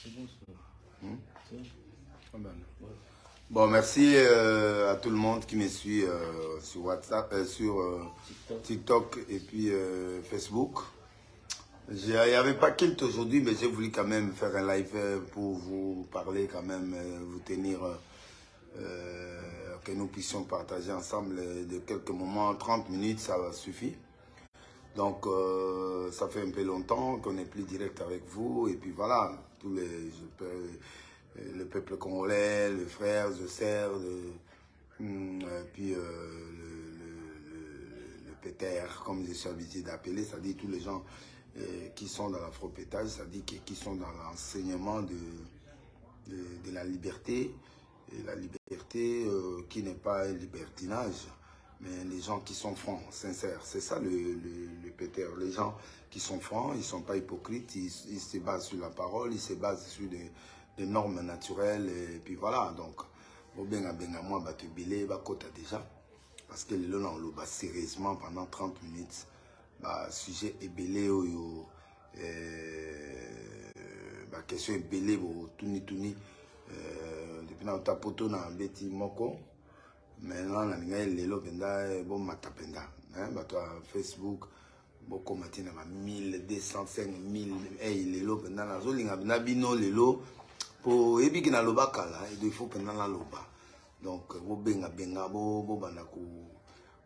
C'est bon, ça. Ah ben. Ouais. Bon, merci à tout le monde qui me suit sur WhatsApp, sur TikTok et puis Facebook. Il n'y avait pas Kilt aujourd'hui, mais j'ai voulu quand même faire un live pour vous parler, quand même, vous tenir, que nous puissions partager ensemble de quelques moments, 30 minutes, ça suffit. Donc, ça fait un peu longtemps qu'on n'est plus direct avec vous. Et puis voilà, tous le peuple congolais, les frères, les sœurs, puis le péter, comme je suis habitué d'appeler, c'est-à-dire tous les gens qui sont dans l'afropétage, c'est-à-dire qui sont dans l'enseignement de la liberté, et la liberté qui n'est pas un libertinage, mais les gens qui sont francs, sincères. C'est ça le péter. Les gens qui sont francs, ils ne sont pas hypocrites, ils se basent sur la parole, ils se basent sur des normes naturelles, et puis voilà. Donc, moi, je vais déjà, parce que le long, on va sérieusement pendant 30 minutes, sujet est belé, question est belé, tuni. Depuis na tapoto na beti moko maintenant na ninga lelo penda bon mata penda bato Facebook boko matina ba 1200 5000 lelo penda na zolinga na bino lelo po ebiki na loba kala il faut penda na loba donc bo benga bo bana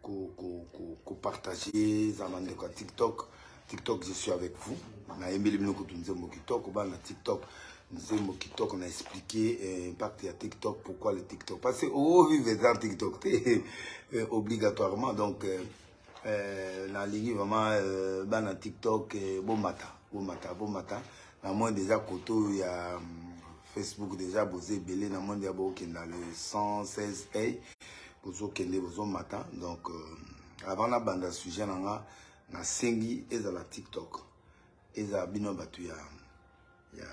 ko partager za mande ko TikTok je suis avec vous na yembeli bino ko tunze mo TikTok ba na TikTok. Nous TikTok, on a expliqué l'impact de TikTok, pourquoi le TikTok. Parce que vivre dans TikTok, obligatoirement. Donc, la ligne vraiment, dans TikTok, bon matin. Dans moi, déjà, côté, il y a Facebook, déjà, vous avez belé, dans moi, il y a dans le 116 A, vous avez matin. Donc, avant la bande de sujet, on a 5 et dans la TikTok. Et dans bino batu, il y a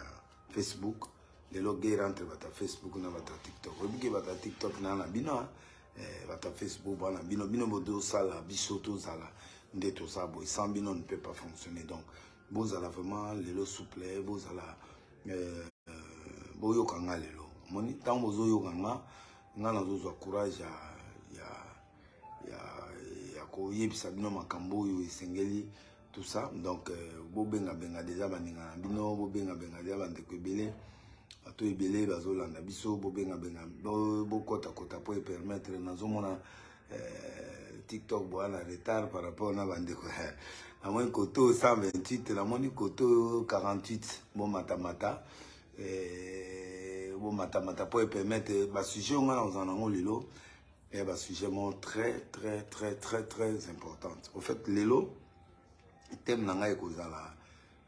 Facebook, les logs rentrent dans Facebook na bata TikTok. Obi bata TikTok na bino bata Facebook bana bino bodo sala bisoto sala ndeto sabo sans bino ne peut pas fonctionner. Donc bozala vraiment lelo souple bozala boyo kanga lelo. Moni tant bozo yo kanga ngana zozo courage ya ko yebisa bino makambo yo esengeli tout ça. Donc bobenga déjà baninga bino bobenga déjà bande ko belé ato ebele bazolanda biso bobenga bokota po permettre nazomona TikTok boana retard par rapport na bande ko à moins koto 128 la moni koto 48 bon mata po permettre ba sujet on a en ango lelo et ba sujet très important. Au fait lelo thème nanga ekozala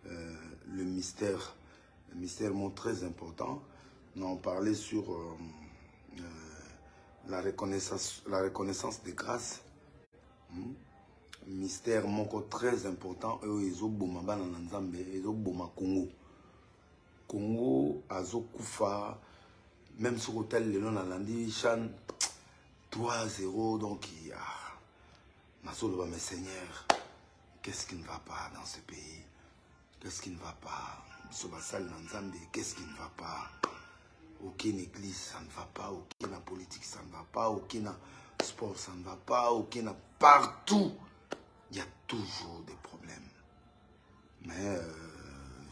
le mystère très important. Nous avons parlé sur la reconnaissance des grâces. Mystère moko très important ezoboma bana na Nzambe ezoboma Congo azokufa même sur hôtel lelo na landi chan 3-0 donc il y a nasolo mes seigneurs. Qu'est-ce qui ne va pas dans ce pays? Qu'est-ce qui ne va pas? Qu'est-ce qui ne va pas? Aucune église, ça ne va pas. Aucune politique, ça ne va pas. Aucun sport, ça ne va pas. Aucun partout, il y a toujours des problèmes. Mais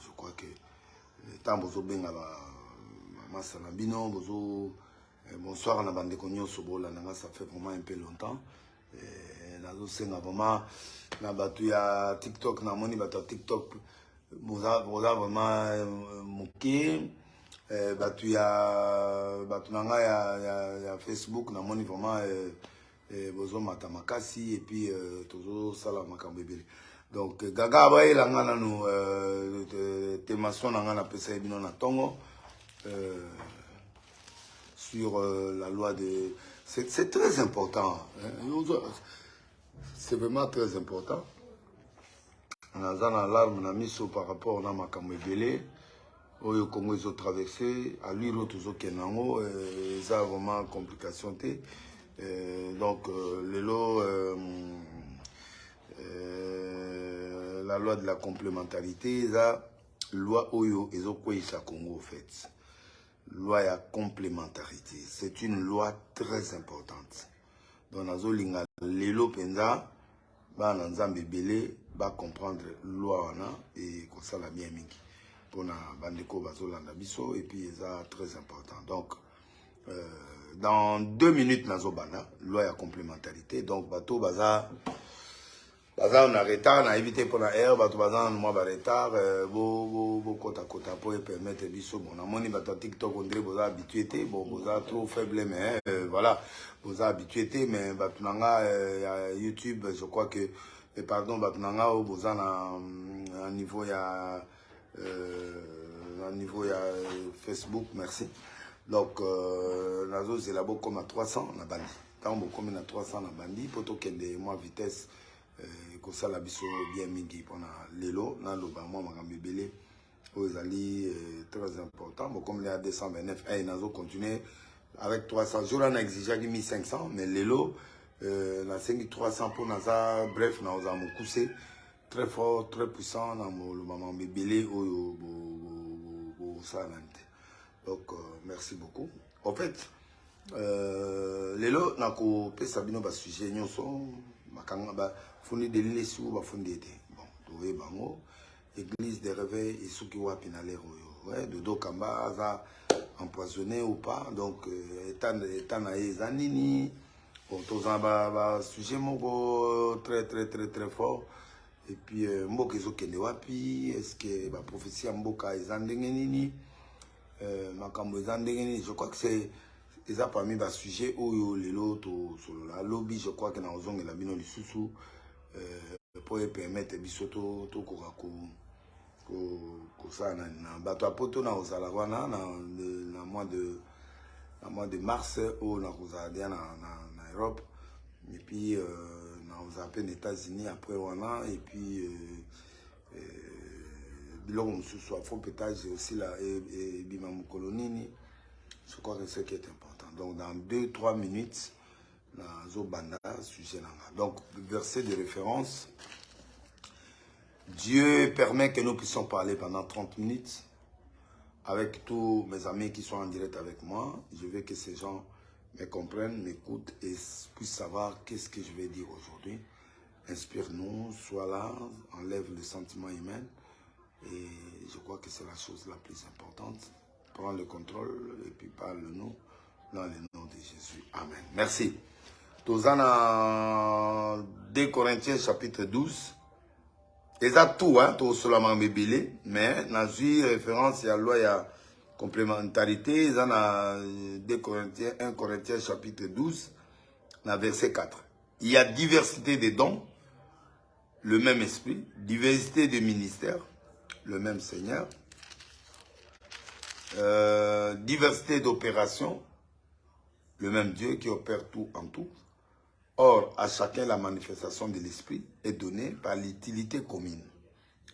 je crois que le temps bozo benga maman Salambino, bozo bonsoir na bande konyo sobola nanga ça fait vraiment un peu longtemps. Nazosenga vraiment na batu ya TikTok na moni batu ya TikTok boza vraiment moké batu nanga ya Facebook na moni vraiment bozo mata makasi et puis tozo sala makambo ebele. Donc gaga ba elanga nanu témation nanga na pesa bino na tongo sur la loi de c'est très important hein? C'est vraiment très important. On a une alarme na miso par rapport à makambo ebele oyo Congo ils ont traversé à lui rotozo kenango ça vraiment complication té donc lelo la loi de la complémentarité ça loi Oyo Ezokweicha Congo, en fait. Loi à complémentarité. C'est une loi très importante. Donc, Nazo Linga, Lelo Penza, Nzambe Belé, va comprendre loi et comme ça la bien mingi. Pour na bandeko bazolanda biso et puis ça très important. Donc dans 2 minutes nazo bana loi à complémentarité. Donc bateau baza on a retard, on a évité pour la air, bateau baza on a retard, bo kota pour permettre biso bon amoni bateau TikTok on dirait boza habitué bon boza trop faible mais voilà boza habitué mais bateau nanga YouTube je crois que pardon bateau nanga boza na niveau ya Facebook, merci. Donc, Nazo, c'est là-bas comme à 300, on a bandi. Tant comme à 300, on a bandi. Pour qu'il y ait moins vitesse, comme ça, la biso bien mingi. On a l'élo, on a le moi, ma gambe belé. Aux alliés, très important. Bon, comme il y a 229, Nazo continue avec 300. Je l'en ai exigé 1500, mais l'élo, on a 5300 pour Naza. Bref, on a mon coussé. Très fort, très puissant dans le moment bébélé au salante. Donc, merci beaucoup. En fait, les lots, n'a pas sabino bas sujet nous sont makanga ba fondé de l'eau ba fondé bon trouvé bango église des réveils et ceux qui wa pinalé ouais de dokamba za empoisonné ou pas donc étant na ezanini bon tous en ba sujet moko très fort. Et puis, Mboka Ezokende wapi, est-ce que la prophétie Mboka Ezandengenini, Makambo Ezandengenini, je crois que c'est parmi les sujets où les autres sur la lobby, je crois que dans Ozong et la Bino Lissousou, pour permettre Bisoto, Tokorako, ça, na bato apoto na Ozalawana, na mois de mars, où na Ozaladia na Europe, et puis, on a les États-Unis après voilà et puis l'homme soit faux pétage aussi là et bimam colonini je crois que c'est ce qui est important donc dans 2-3 minutes la zobanda sujet là donc verset de référence Dieu permet que nous puissions parler pendant 30 minutes avec tous mes amis qui sont en direct avec moi. Je veux que ces gens me comprennent, m'écoutent et puissent savoir qu'est-ce que je vais dire aujourd'hui. Inspire-nous, sois là, enlève le sentiment humain. Et je crois que c'est la chose la plus importante. Prends le contrôle et puis parle-nous dans le nom de Jésus. Amen. Merci. Tozana 2 Corinthiens chapitre 12. Et ça tout, hein, tout seulement bébélé, mais dans une référence à la loi, il y a complémentarité. Ils en a 2 Corinthiens, 1 Corinthiens chapitre 12, dans verset 4. Il y a diversité des dons, le même esprit, diversité de ministères, le même Seigneur, diversité d'opérations, le même Dieu qui opère tout en tout. Or, à chacun, la manifestation de l'esprit est donnée par l'utilité commune.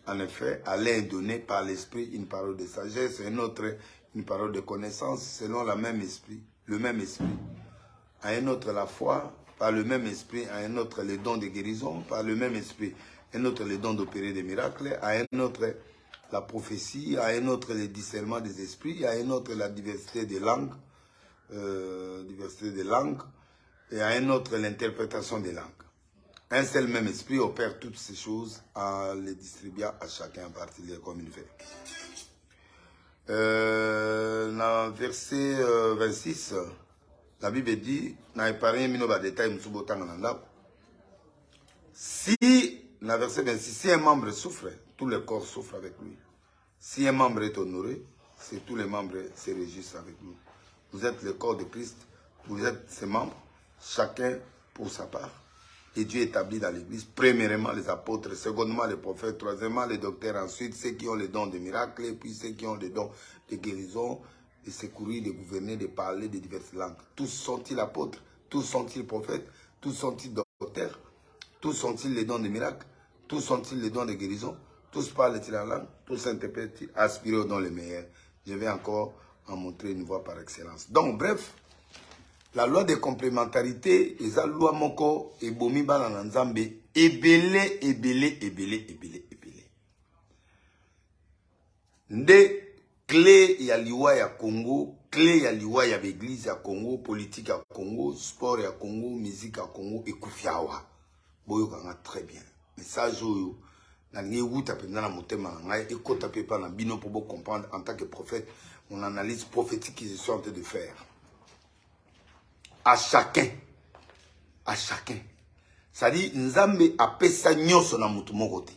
En effet, à l'un est donné par l'esprit une parole de sagesse, à un autre une parole de connaissance, selon le même esprit. À un autre la foi, par le même esprit, à un autre les dons de guérison, par le même esprit, à un autre les dons d'opérer des miracles, à un autre la prophétie, à un autre le discernement des esprits, à un autre la diversité des langues, et à un autre l'interprétation des langues. Un seul même esprit opère toutes ces choses en les distribuant à chacun en particulier comme il veut. Dans verset 26, la Bible dit, si, dans verset 26, si un membre souffre, tout le corps souffre avec lui. Si un membre est honoré, c'est tous les membres se réjouissent avec nous. Vous êtes le corps de Christ, vous êtes ses membres, chacun pour sa part. Et Dieu établit dans l'église, premièrement les apôtres, secondement les prophètes, troisièmement les docteurs, ensuite ceux qui ont les dons de miracles, et puis ceux qui ont les dons de guérison, de secourir, de gouverner, de parler de diverses langues. Tous sont-ils apôtres, tous sont-ils prophètes, tous sont-ils docteurs, tous sont-ils les dons de miracles, tous sont-ils les dons de guérison, tous parlent-ils en langue, tous interprètent-ils, aspirent aux dons les meilleurs. Je vais encore en montrer une voie par excellence. Donc bref, la loi de complémentarité, et la loi moko, et bomi bana nzambe, ebele. Nde clé ya liwa ya Congo, clé ya liwa ya l'église ya Congo, politique ya Congo, sport ya Congo, musique ya Congo, ekufiawa. Boyo kanga très bien. Message oyo, na nge wuta pe na motema na ngai, ekota pe pa na bino pour comprendre en tant que prophète, mon analyse prophétique que je suis en train de faire. À chacun. Ça dit, Nzambe apesa nyoso na mutu moko te.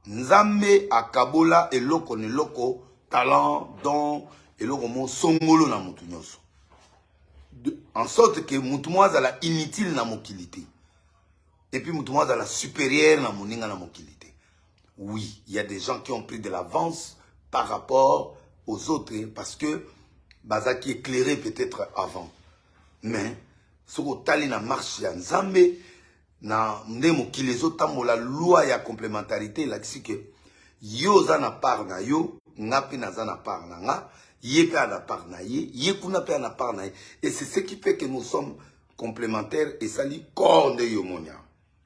Nzambe akabola eloko ne loko, talent, don, eloko mo songolo na mutu nyoso. En sorte que mutu mo azala inutile na mokilité. Et puis mutu mo azala supérieur na moninga na mokilité. Oui, il y a des gens qui ont pris de l'avance par rapport aux autres parce que bazaki éclairé peut-être avant. Mais ce que tali na marche ya Nzambe na ndemo kilezo tambola loi ya complémentarité là dit que yo za na part na yo ngapi na za na part na nga ye pe na part na ye kuna pe na part na ye, et c'est ce qui fait que nous sommes complémentaires et ça li corps de yo monia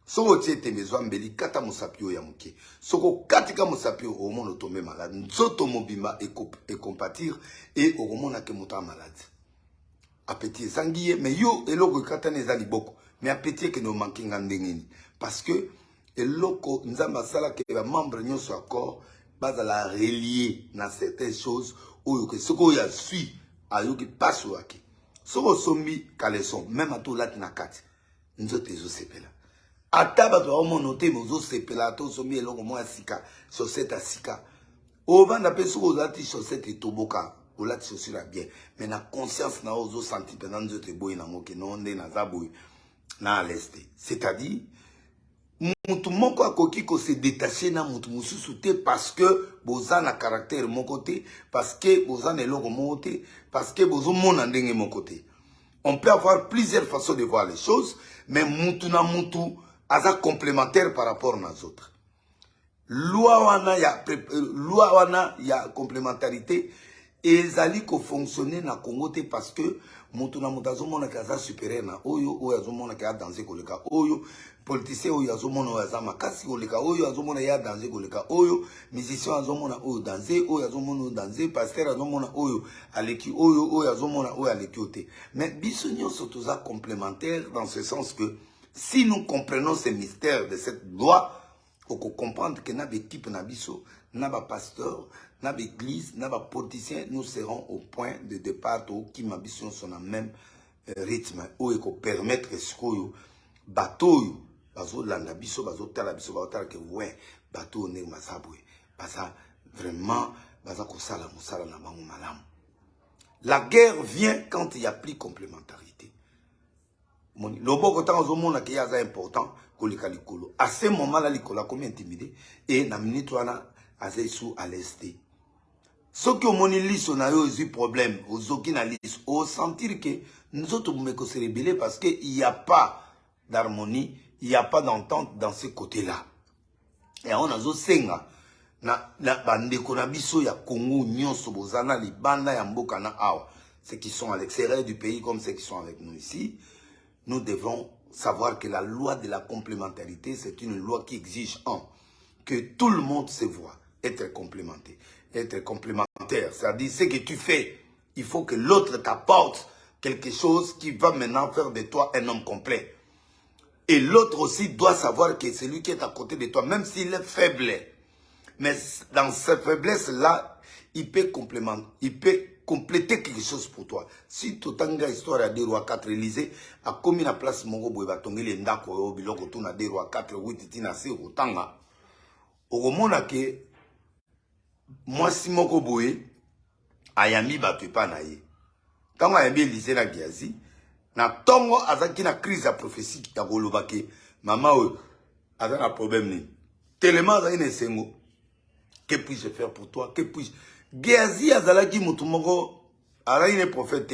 soko tiete besoin mbeli kata musapio ya muke soko katika musapio au monde tomber malade nzoto mobimba et compatir et au monde que muta malade appétit sanguier mais yo eloko katane ezali boko mais appétit que nous manquons ngandengeni parce que eloko nzamba sala que les membres nyonso accord base la relier dans certaines choses oyo que ce qu'on y a suit ayo qui passe au aki soko sombi kaleson même à tout lat na kati nzote zo sepela ataba to au monote mozo sepela to sombi eloko mo asika chaussette asika o vanda pe soko zati chaussette etoboka ou là tu suis bien mais la conscience na ozo senti pendant que tu boy na moke non nde na zaboy na l'est, c'est-à-dire mutu moko akoki ko se détacher na mutu mususu te parce que boza na caractère mon côté parce que boza na eloko mon côté parce que bozo mona ndenge mon côté. On peut avoir plusieurs façons de voir les choses mais mutu na mutu aza complémentaire par rapport aux autres. Loi wana ya complémentarité ezali ko fonctionner na Congo te parce que mutu na mutazo mona kaza supérieur na oyo azo mona ka danser koleka oyo politicien oyo azo mona aza makasi koleka oyo azo mona ya danser koleka oyo musicien azo mona oyo danser oyo azo mona danser pasteur azo mona oyo aleki oyo azo mona oyo aleki te. Mais biso nyonso toza complémentaire dans ce sens que si nous comprenons ces mystères de cette loi, on peut comprendre que na équipe na biso na ba pasteur na l'église, na politicien, nous serons au point de départ qui m'ambition sur le même rythme où il faut permettre ce que bateau bazo landa biso bazo tala biso bazo tala que ouais bateau ne masabwe basa vraiment basa ko sala musala na bango malam. La guerre vient quand il y a plus complémentarité. Le bon côté en zomona qui est important kolika likolo. À ce moment-là likolo comme intimidé et na minute wana azaisu à l'est. Ce qui ont moni liso na yo eu problème aux aucun liso au sentir que nous autres me se rebeller parce que il y a pas d'harmonie, il y a pas d'entente dans ce côté-là. Et on a zo senga na bande ko na biso ya Congo nyonso bozana libanda ya mboka na awa, ceux qui sont à l'extérieur du pays comme ceux qui sont avec nous ici, nous devons savoir que la loi de la complémentarité, c'est une loi qui exige que tout le monde se voit être complémenté. Être complémentaire, c'est-à-dire ce que tu fais, il faut que l'autre t'apporte quelque chose qui va maintenant faire de toi un homme complet. Et l'autre aussi doit savoir que c'est lui qui est à côté de toi, même s'il est faible. Mais dans cette faiblesse-là, il peut compléter quelque chose pour toi. Si tu as une histoire à des rois 4 Élysée, à combien de place mon gars va tomber les ndako biloko tu na des rois 4 8 tina se otanga. Au moment que moi si moko boye ayami batu pa na ye. Tango ayami Élysée na Giazi, na tongo azaki na crise ya prophétie ya koloba ke mama o azana problème ni. Tellement azaki na sengo. Que puis-je faire pour toi? Que puis-je? Giazi azalaki mutu moko azaki ne prophète,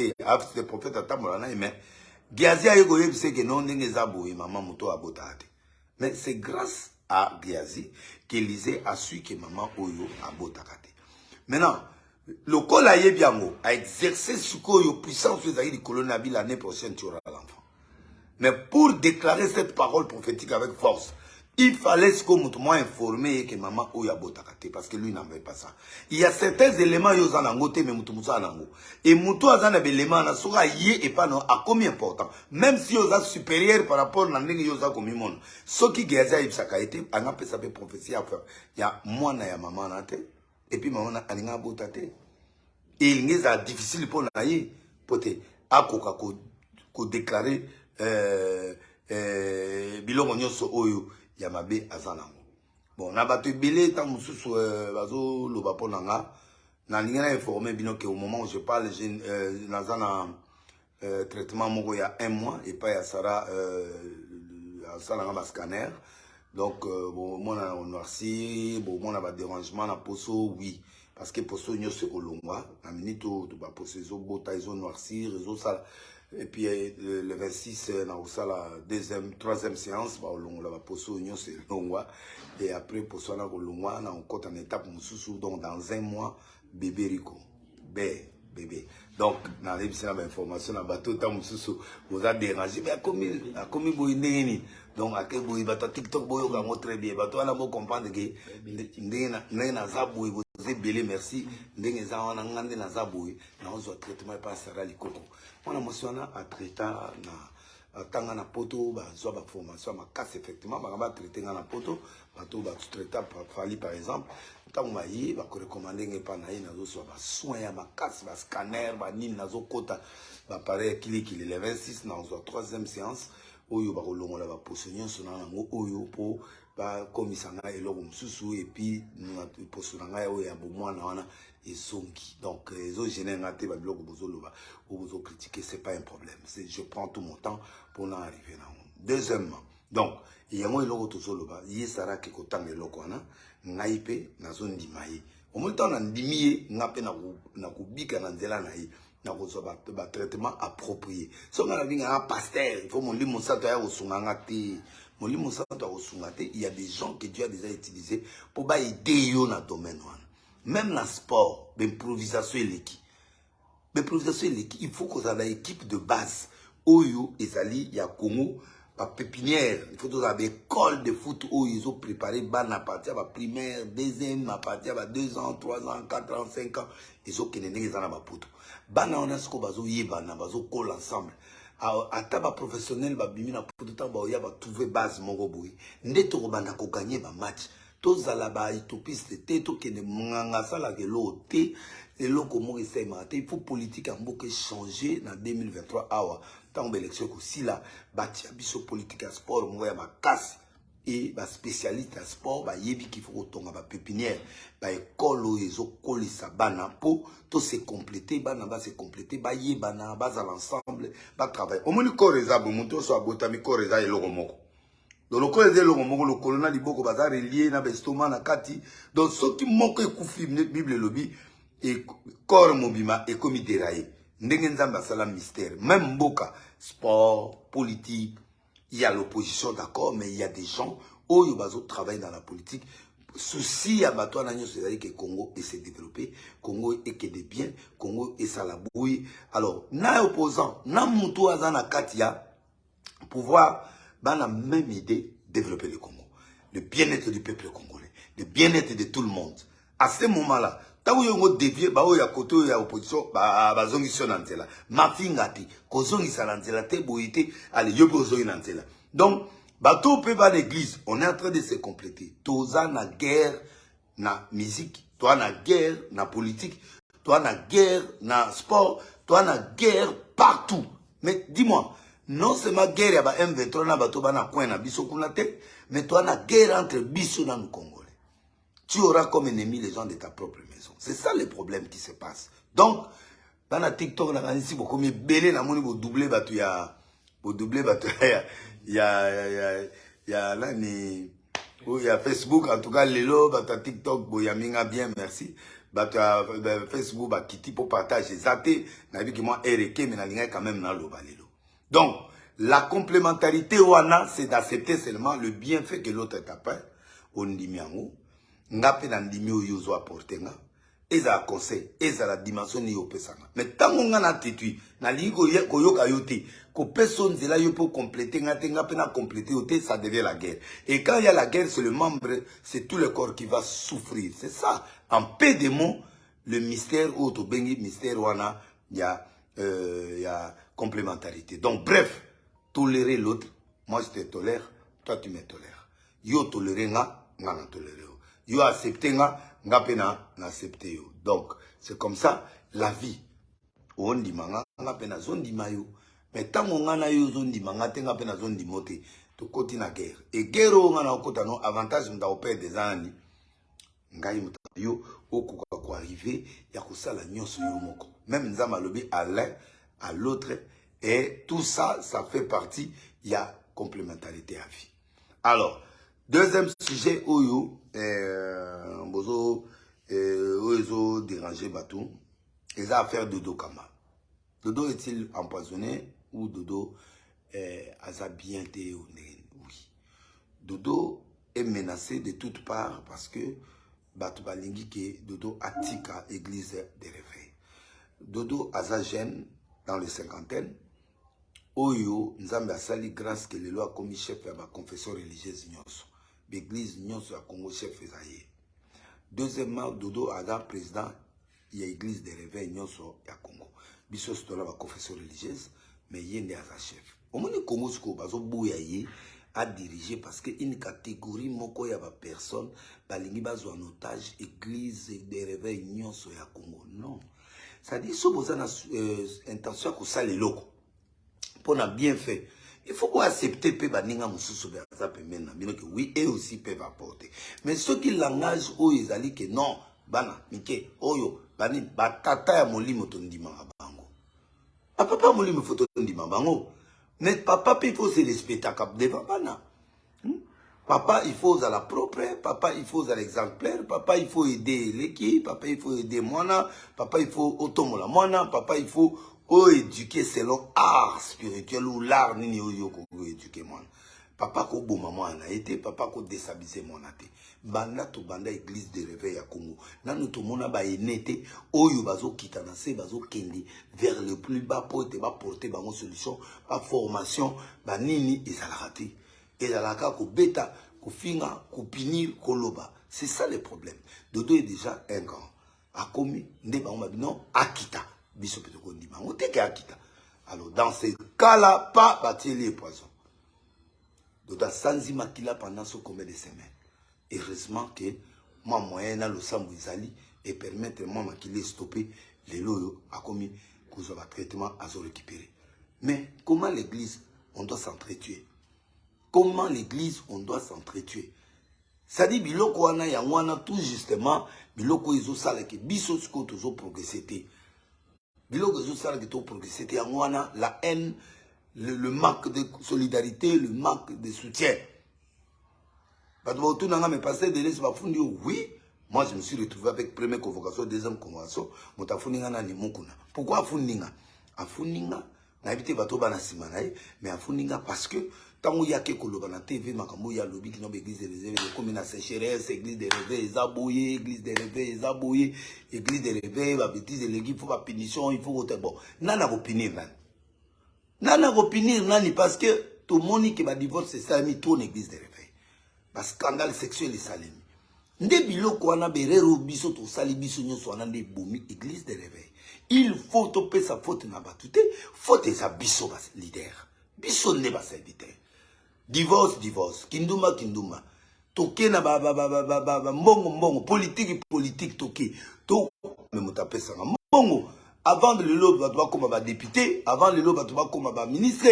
c'est prophète atamola na mais Giazi ayeko yebise ke non ndenge za boye mama muto abotate. Mais c'est grâce à Giazi qu'Élysée a su que maman Oyo a botakate. Maintenant, le col a yebiango a exercé ce que puissance de colonial l'année prochaine tu auras l'enfant. Mais pour déclarer cette parole prophétique avec force, Il fallait ce que moi informé que maman Oya Botakate, parce que lui n'avait pas ça. Il y a certains éléments qui sont en côté, mais Moutoumoussa en et Moutou a des éléments qui sont et pas non, à combien important. Même si ils sont supérieurs par rapport à ce qu'ils ont comme monde. Ce qui est été, on a fait prophétie à faire. Il y a moi et maman et puis maman a Botate. Et il est difficile pour naïe, pour te déclarer bilongo nyonso oyo Yamabe Azanango. Bon, na bato belé tant mususu bazo loba ponanga na lingana informé bino que au moment où je parle j'ai nazana traitement moko il y a 1 mois et pas ya Sarah salanga ba scanner. Donc bon moi na noirci, bon moi na ba dérangement na poso oui parce que poso nyonso ko longwa na minito to ba poso zo bota izo noirci réseau ça. Et puis le 26, on a la troisième séance, on a posé c'est Longwa. Et après, pour ça, on a encore en étape, donc dans 1 mois, bébé Rico. Bébé. Donc, dans l'information, on a bateau, vous a dérangé. Mais comme il donc, à quel bout il va TikTok, il très bien. Bateau, on a beau comprendre que vous êtes belé, merci. Vous avez traitement par Sarah Likoko. On a mentionné à traiter na tanga na poto ba zo ba formation ma casse effectivement ba traiter na poto bato ba traiter par exemple tant ma yi ba ko recommander ngepa na yi na zo so ba soin ya ma casse ba scanner ba nini na zo kota ba pare kili le 26 na zo 3e séance oyo ba kolongola ba posonyo so na ngo oyo po ba komisanga eloko mususu et puis na posonanga oyo ya bo mwana wana donc les autres génératés ba blog bozoloba ou bozo critiquer c'est pas un problème, je prends tout mon temps pour en arriver là. Deuxièmement, donc il y a moi eloko tozoloba yesara ke kotanga eloko wana ngaipe na zone ndimaye au moins temps na ndimiye ngape na kubika na nzela na yi na kozo ba traitement approprié so ngala vinga un pasteur il faut mon limo sato ya osunganga te mon limo sato ya osunganga te. Il y a des gens que Dieu a déjà utilisé pour ba aider yo na domaine wana. Même dans le sport, l'improvisation et l'équipe. L'improvisation et l'équipe, il faut qu'on ait une équipe de base. Oyo, Ezali, il y a Congo, la pépinière. Il faut qu'on ait une école de foot où ils ont préparé, à partir de la primaire, deuxième, à partir de 2 ans, 3 ans, 4 ans, 5 ans. Ils ont qu'une église dans la poto. Bana on a ce qu'on va jouer, bana, bazo colle ensemble. À taba professionnel, ba bimi na poto, taba ya ba trouver base mongo boui. Neto bana ko gagner ba match. Tous à la bas, utopiste, tout qui ne manganga ça la gelo, et l'eau mo il faut politique en bouquet changer dans 2023 awa. Tant d'élection aussi là, bâtir biso politique à sport, moi ma casse et ba spécialiste à sport, ba yebi qu'il faut autant ba pépinière, ba école où ils ont collé sa bana pour tout se compléter, bana va se compléter, ba yebana bas à l'ensemble, ba travail. Au moins le corps est abo, monto so abotami corps est le romoko. Donc le corps est le colonel liboko bazar relié na bestoma na kati. Donc ceux qui manquent koufi Bible lobby et corps mobima et comme déraillé. Ndenge nzamba salam mystère. Même Mboka, sport, politique, il y a l'opposition d'accord, mais il y a des gens où ils travaillent dans la politique. Souci à Bato Nagno, c'est-à-dire que Congo et s'est développé, Congo est que des biens, Congo est ça la bouille. Alors, na opposant, na mutu azana katia, pouvoir, dans la même idée, développer le Congo. Le bien-être du peuple congolais, le bien-être de tout le monde. À ce moment-là, tant que vous déviez, bah, il y a côté, il y a opposition, bah, zongi sur l'antela. Ma fingati, ko zongi sur l'antela, te boité, allez, yobo zongi l'antela. Donc, bah, tout peut pas l'église, on est en train de se compléter. Toza na guerre, na musique, toi na guerre, na politique, toi na guerre, na sport, toi na guerre partout. Mais dis-moi, non seulement guerre, il y a M23, na bato bana coin na biso kunate, mais toi na guerre entre biso dans le Congolais. Tu auras comme ennemi les gens de ta propre maison. C'est ça le problème qui se passe. Donc, dans la TikTok, on a ici beaucoup mieux belé, na moni, vous doublez, il y a là, il y a Facebook, en tout cas, lelo, TikTok, il y a minga bien, merci. Facebook, Kitty pour partager. Zaté, n'a vu que moi, RK, mais n'a quand même dans l'eau, lelo. Donc, la complémentarité, c'est d'accepter seulement le bienfait que l'autre est capable. On dit miango. Ngape na ndimi o yozo apporter nga. ezala conseil, ezala dimension ni opesanga. Mais tango nga na tetui, na ligo koyoka yote, ko personne nzela yo pour compléter nga te nga pe na compléter yote, ça devient la guerre. Et quand il y a la guerre, c'est le membre, c'est tout le corps qui va souffrir. C'est ça. En peu de mots, le mystère ou to bengi mystère wana, il y a complémentarité. Donc bref, tolérer l'autre, moi je te tolère, toi tu me tolères. Yo toléré nga na toléré. Yo accepté nga pe na accepté yo. Donc c'est comme ça la vie. On dit manga nga pe na zondi mayo. Mais tango nga na yo zondi manga te nga pe na zondi mote. To koti na guerre. Et guerre nga na okota no avantage mta opère des années. Ngai mta yo okuka ko arriver ya kosala nyonso yo moko. Même nzama lobi à l'un à l'autre et tout ça ça fait partie il y a complémentarité à vie. Alors deuxième sujet oyo bozo oyo déranger batou les affaires de Dodo Kama. Dodo est-il empoisonné ou Dodo a bien été oui. Dodo est menacé de toutes parts parce que batou balingi ke Dodo atika église de réveil. Dodo a jeune dans les cinquantaines. Oyo nzambe asali grâce que les lois commis chef à ma confession religieuse nyonso. L'église nyonso ya Congo chef ezaye. Deuxièmement, Dodo ada président ya église de réveil nyonso ya Congo. Biso stola ba confession religieuse mais yende aza chef. Omoni Congo siko bazo boya ye a diriger parce que une catégorie moko ya ba personne balingi bazo en otage église de réveil nyonso ya Congo. Non. Ça dit so boza na intention ko sala loko. Pour a bien fait. Il faut qu'on accepte que baninga mususu beza pemena bino que oui et aussi peuvent apporter. Mais ceux qui langage o ezali que non bana mike oyo bani batata ya molimo tondima bango. Papa molimo photo tondima bango. Mais papa il faut se respecter cap devant bana. Papa il faut à la propre, papa il faut à l'exemplaire, papa il faut aider l'équipe, papa il faut aider moi, papa il faut otomola moi, papa il faut éduquer selon art spirituel ou l'art nini yo ko éduquer moi. Papa ko boma moi na été, papa ko déstabiliser mon até. Banda to banda église de réveil à Congo. Nanu to mona ba enete oyo bazo kitana se bazo kendi vers le plus bas pour te ba porter ba solution, ba formation, ba nini ezalakati. Ezalaka ko beta, ko finga, ko pinir, ko loba. C'est ça le problème. Dodo est déjà un grand. A commis nde ba non akita. Alors, dans ce cas-là, pas bâtir les poisons. Dodo Sanzi Makila pendant ce combien de semaines. Heureusement que moi, moyen a le sang Wizali et permettre moi de stopper les loyaux à commis que je vais traitement à se récupérer. Mais comment l'église, on doit s'entretuer? Comment l'église, on doit s'entretuer? Ça dit, biloko wana yangwana tout justement, biloko izo sala ke biso sko tozo progresser. C'était la haine, le manque de solidarité, le manque de soutien. Oui, moi je me suis retrouvé avec première convocation, deuxième convocation. Pourquoi Afuninga? Afuninga, n'habité Batoba na Simanaï, mais Afuninga parce que tant qu'il y a quelque chose dans la TV, il y a lobby qui n'a pas église de réveil, comme une sécheresse, église de réveil, zabouillé, église de réveil, zabouillé, église de réveil, la bêtise de l'église, il faut pas punition, il faut voter. Bon, nana va punir, nan. Nana va punir, nani, parce que tout le monde qui va divorcer, c'est ça, mis tout en église de réveil. Parce que scandale sexuel est salé. Nde biloko wana berero biso to sali biso nyonso wana nde bomi église de réveil. Il faut topé sa faute na batute, faute sa biso bas leader. Biso ne bas leader. Divorce. Kinduma. Toke na mbongo. Politique toke. To, me motape sanga. Mbongo. Avant le lobe, tu vas comme député. Avant le lobe, tu vas comme ministre.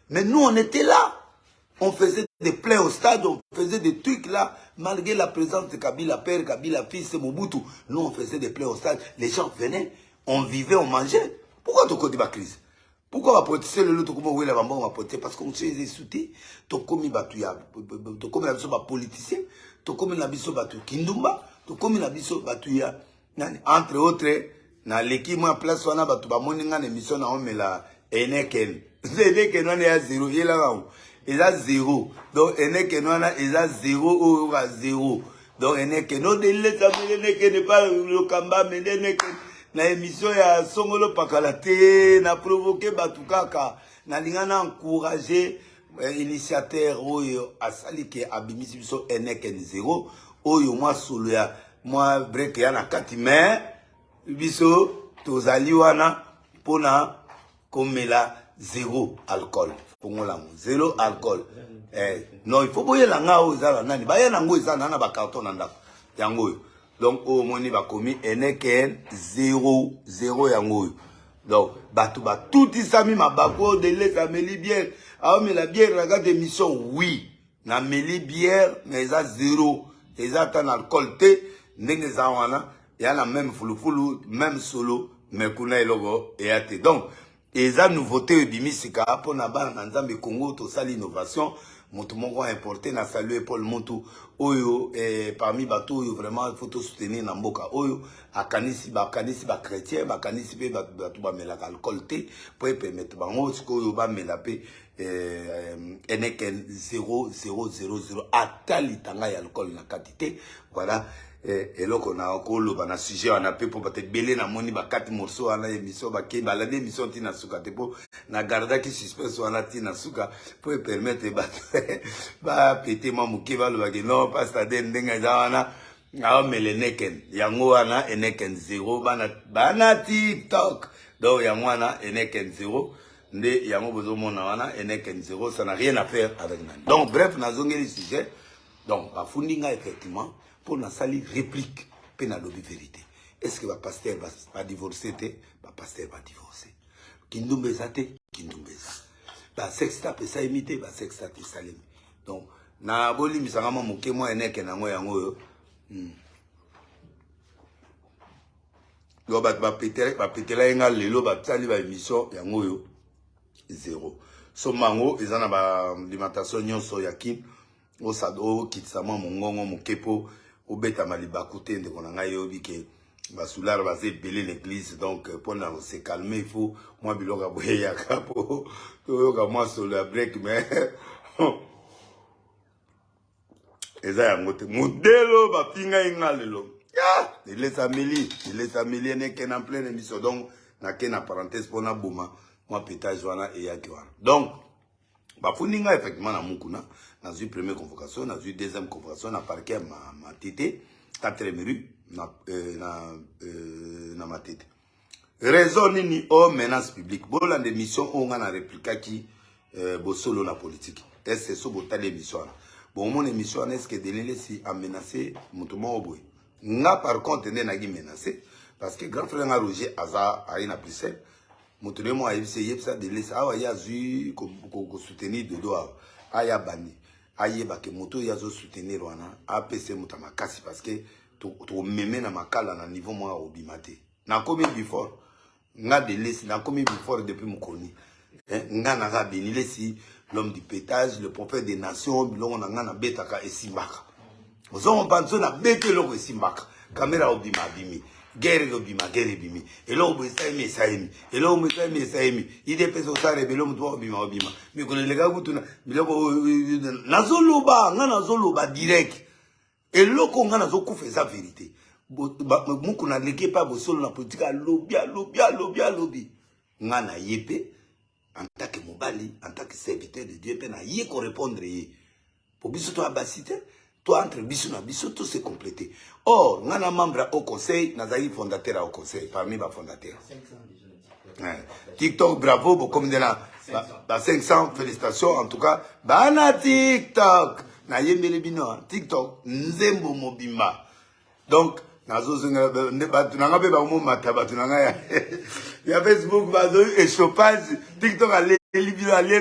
Mais nous, on était là. On faisait des plaies au stade. On faisait des trucs là. Malgré la présence de Kabila père, Kabila fils, Mobutu. Nous, on faisait des plaies au stade. Les gens venaient. On vivait, on mangeait. Pourquoi tu connais ma crise? Pourquoi on va protéger le lot? Comment on va protéger? Parce qu'on s'est exécuté. Tu comme batouya, tu comme la politicien, tu comme la biso batou kindumba, tu comme la biso batouya. Entre autres, na l'équipe moi place on a batou ba moninga émission na on met la eneken. Eneken on est à zéro. Il est à zéro. Donc eneken on a est à zéro ou à zéro. Donc, eneke no délai ça me eneke n'est pas le kamba mais eneke na émission ya songolo pakalate na provoquer batukaka na lingana encourager initiateur oyo asali ke abimisi biso eneke zéro oyo moi solo ya moi break ya na kati mais biso tozali wana pona komela zéro alcool pongola mo zéro alcool non il faut boyer la nga o ezala nani ba ya nango ezala na ba carton na ndako yango donc au moni ba komi eneke zéro yango donc bato ba tout isami mabako de les ameli bière ah mais la bière la gade émission oui na meli bière mais ça zéro eza tan alcool te ndenge za wana ya na même fulufulu même solo mais kuna eloko eate donc eza nouveauté ebimisika pona bana na Nzambe Congo to sali innovation moto moko importé na saluer Paul Montu oyo parmi bato oyo vraiment il faut tout soutenir na mboka oyo akanisi ba chrétien bakanisi pe bato ba melaka alcool te pour permettre bango oyo ba melape eneke 0 atali tanga ya alcool na quantité voilà eloko na koloba na sujet wana pe po peut-être belé na moni ba 4 morceaux wana émission ba ke balade émission tina suka te po na garda ki suspense wana tina suka pour permettre ba péter mamuke ba lo ba ke non pas ta den ndenga za wana na meleneken yango wana eneken 0 bana TikTok donc yango wana eneken 0 nde yango bozo mona wana eneken 0 ça n'a rien à faire avec nani donc bref na zongeli sujet donc ba fundinga effectivement pour na sali réplique pe na lobi vérité est-ce que ba pasteur va divorcer te ba pasteur va divorcer kindumbe zate kindumbe za ba sexta pe sa imité ba sexta pe salemi donc na boli misanga moke mo eneke nango yango yo lo ba petela nga lelo ba tsali ba émission yango yo zéro so mango ezana ba alimentation nyonso ya kin o sado kitsama mongongo mokepo obeta malibaku te ndeko na ngai yobi ke basular baze belé l'église donc pour se calmer il faut moi biloka boye ya kapo toyoka moi solo break mais eza yango te modelo bapinga inga lelo il les ameli neke na pleine émission donc na ke na parenthèse pour na boma moi pétage wana et yaki wana donc bafundinga effectivement na mukuna na zui première convocation na zui deuxième convocation na parquet ma tete 4e rue na ma tete raison nini o menace publique bola de mission onga na réplique qui bosolo na politique est-ce so botale émission na bon mon émission est-ce que delele si a menacé mutumo oboy nga par contre ndena gi menacé parce que grand frère nga Roger Aza a ina plisel mutumo mo ayebise yebisa delele awa ya zui ko soutenir dodo aya bani ayeba ke moto yazo soutenir wana APC mutama kasi parce que to meme na makala na niveau moi obimate na komi before nga delele na komi before depuis mukoni nga na ga benile si l'homme du pétage le prophète des nations bilongo na nga na betaka esimbaka ozo mpanzo na bete loko esimbaka kamera obima bimi guerre obima guerre bimi elo obisami esaimi elo obisami esaimi ide peso sare belo mutwa obima mikolo lega kutuna biloko nazoloba nga nazoloba direct eloko nga nazokufa eza vérité muku na leke pa bosolo na politique alobi nga na yepe en tant que mobali en tant que serviteur de Dieu pe na ye ko répondre ye pour biso to abasite toi entre biso na biso tout se compléter or nga na membre au conseil nazali fondateur au conseil parmi ba fondateurs TikTok bravo beaucoup comme de la 500 félicitations en tout cas bana TikTok na yembele bino TikTok nzembo mobimba donc nazo zinga ne batu nanga be ba mo mata batu nanga ya Facebook bazo échauffage TikTok ale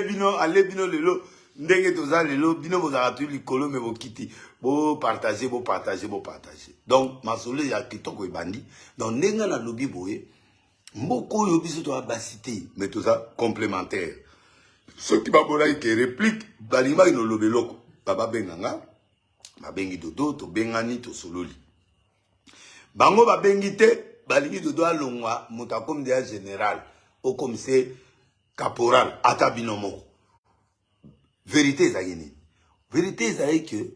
bino lelo ndenge toza lelo bino bozaka tu likolo me bokiti bo partager donc masole ya TikTok ebandi donc ndenga na lobi boye mboko yo biso to abasité mais toza complémentaire ce qui va bola ke réplique balima ino lobeloko baba benganga babengi dodo to bengani to sololi bango babengi te balingi dodo alongwa mutakom de général au commissaire caporal ata binomo vérité ezali que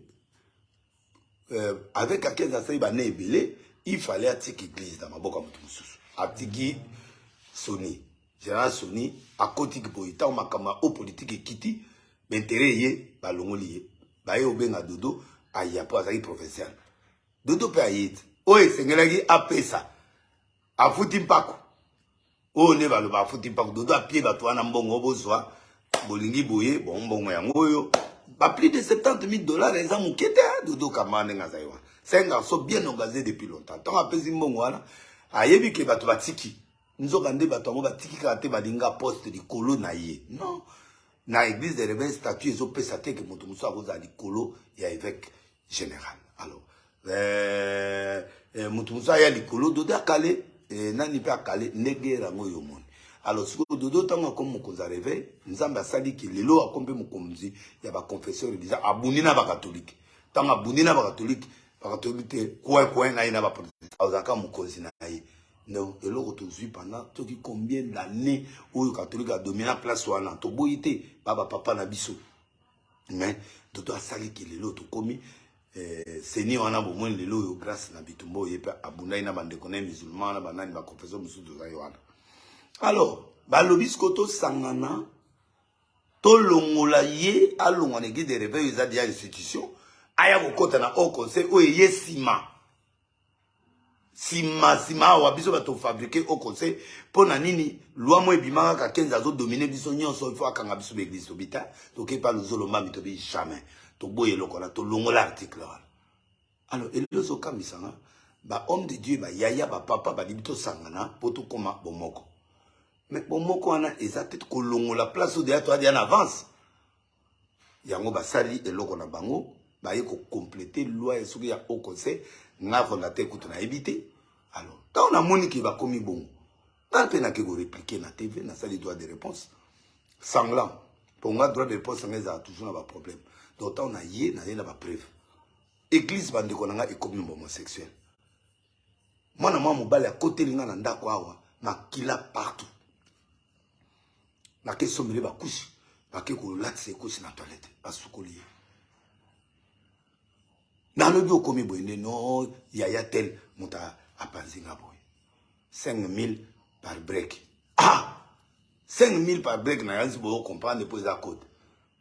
avec quelqu'un qui a été il fallait attirer l'église dans ma boca. Attirer Sony. Général Sony, à côté de Boïta, on m'a kamma au politique et Kiti, l'intérêt est, balongolié, baye au ben à Dodo, à Yapo, à professionnel. Dodo peut aïe. Oui, c'est que a fait ça. A foutu Paco. Oh, ne va le ba foutu Paco. Dodo a pied, bateau, en bon, au besoin. Bolingi Boye, bon, yangoyo. Bah, plus de 70 000 $, les gens qui étaient, Dodo Kamane Ngazaïwa. C'est un garçon bien engagé depuis longtemps. Tant à peser Mbongwana, a yebi ke bato batiki. Nous avons dit bato mo batiki kate badinga poste di kolo na ye. Non. Na église de réveil statut ils ont pesate que moto muso akoza di kolo ya évêque général. Alors, moto muso ya di kolo Dodo akale nani pe akale nege rango yomoni. Alors, si Dodo tanga comme mokoza réveil, nzamba sali ki lelo akombe mokomzi ya ba confesseur déjà abuni na ba catholique. Tanga abuni na ba catholique quoi na ina ba protestant ozaka mokozi na ye. Non, et là tu suis pendant combien d'années où le catholique a dominé la place ou en to boyité baba papa na biso. Mais Dodo sali ki lelo to komi seni wana bo moins lelo yo grâce na bitumbo yepa abunda ina bande connaît musulman na banani ba confesseur musu to zayoana. Alors, balobis koto sangana to longola ye alongwa l'église de réveil za dia institution aya ko kota na au conseil o ye sima wa biso ba to fabriquer au conseil pona nini loi mo ebimaka ka 15 azo dominer biso nyonso il faut akanga biso be église obita to ke pa lozolo mami to bi jamais to boye lokola to longola article wana. Alors elozo kamisanga ba homme de Dieu ba yaya ba papa ba libito sangana poto koma bomoko. Mais bon, moi, on a peut-être que la place où toi en avance. Yango basali et l'on a bango, bah il faut compléter loi et ce qu'il y a au conseil, n'a volonté que tu as évité. Alors, quand on a moni qui va commis bon, quand on a que vous répliquer na TV, na sali droit de réponse, sanglant. Pour moi, droit de réponse, ça a toujours un problème. Donc, on a yé, na pas preuve. Église bande qu'on a est commis homosexuel. Moi, mon bal à côté de l'inganda quoi, ma kila partout. Na ke somele ba kushi ba ke ko latse kushi na toilette ba sukoli na lobi okomi boyende no yaya tel muta apanzinga boy 5 000 par break 5 000 par break na yanzi bo comprendre pour za code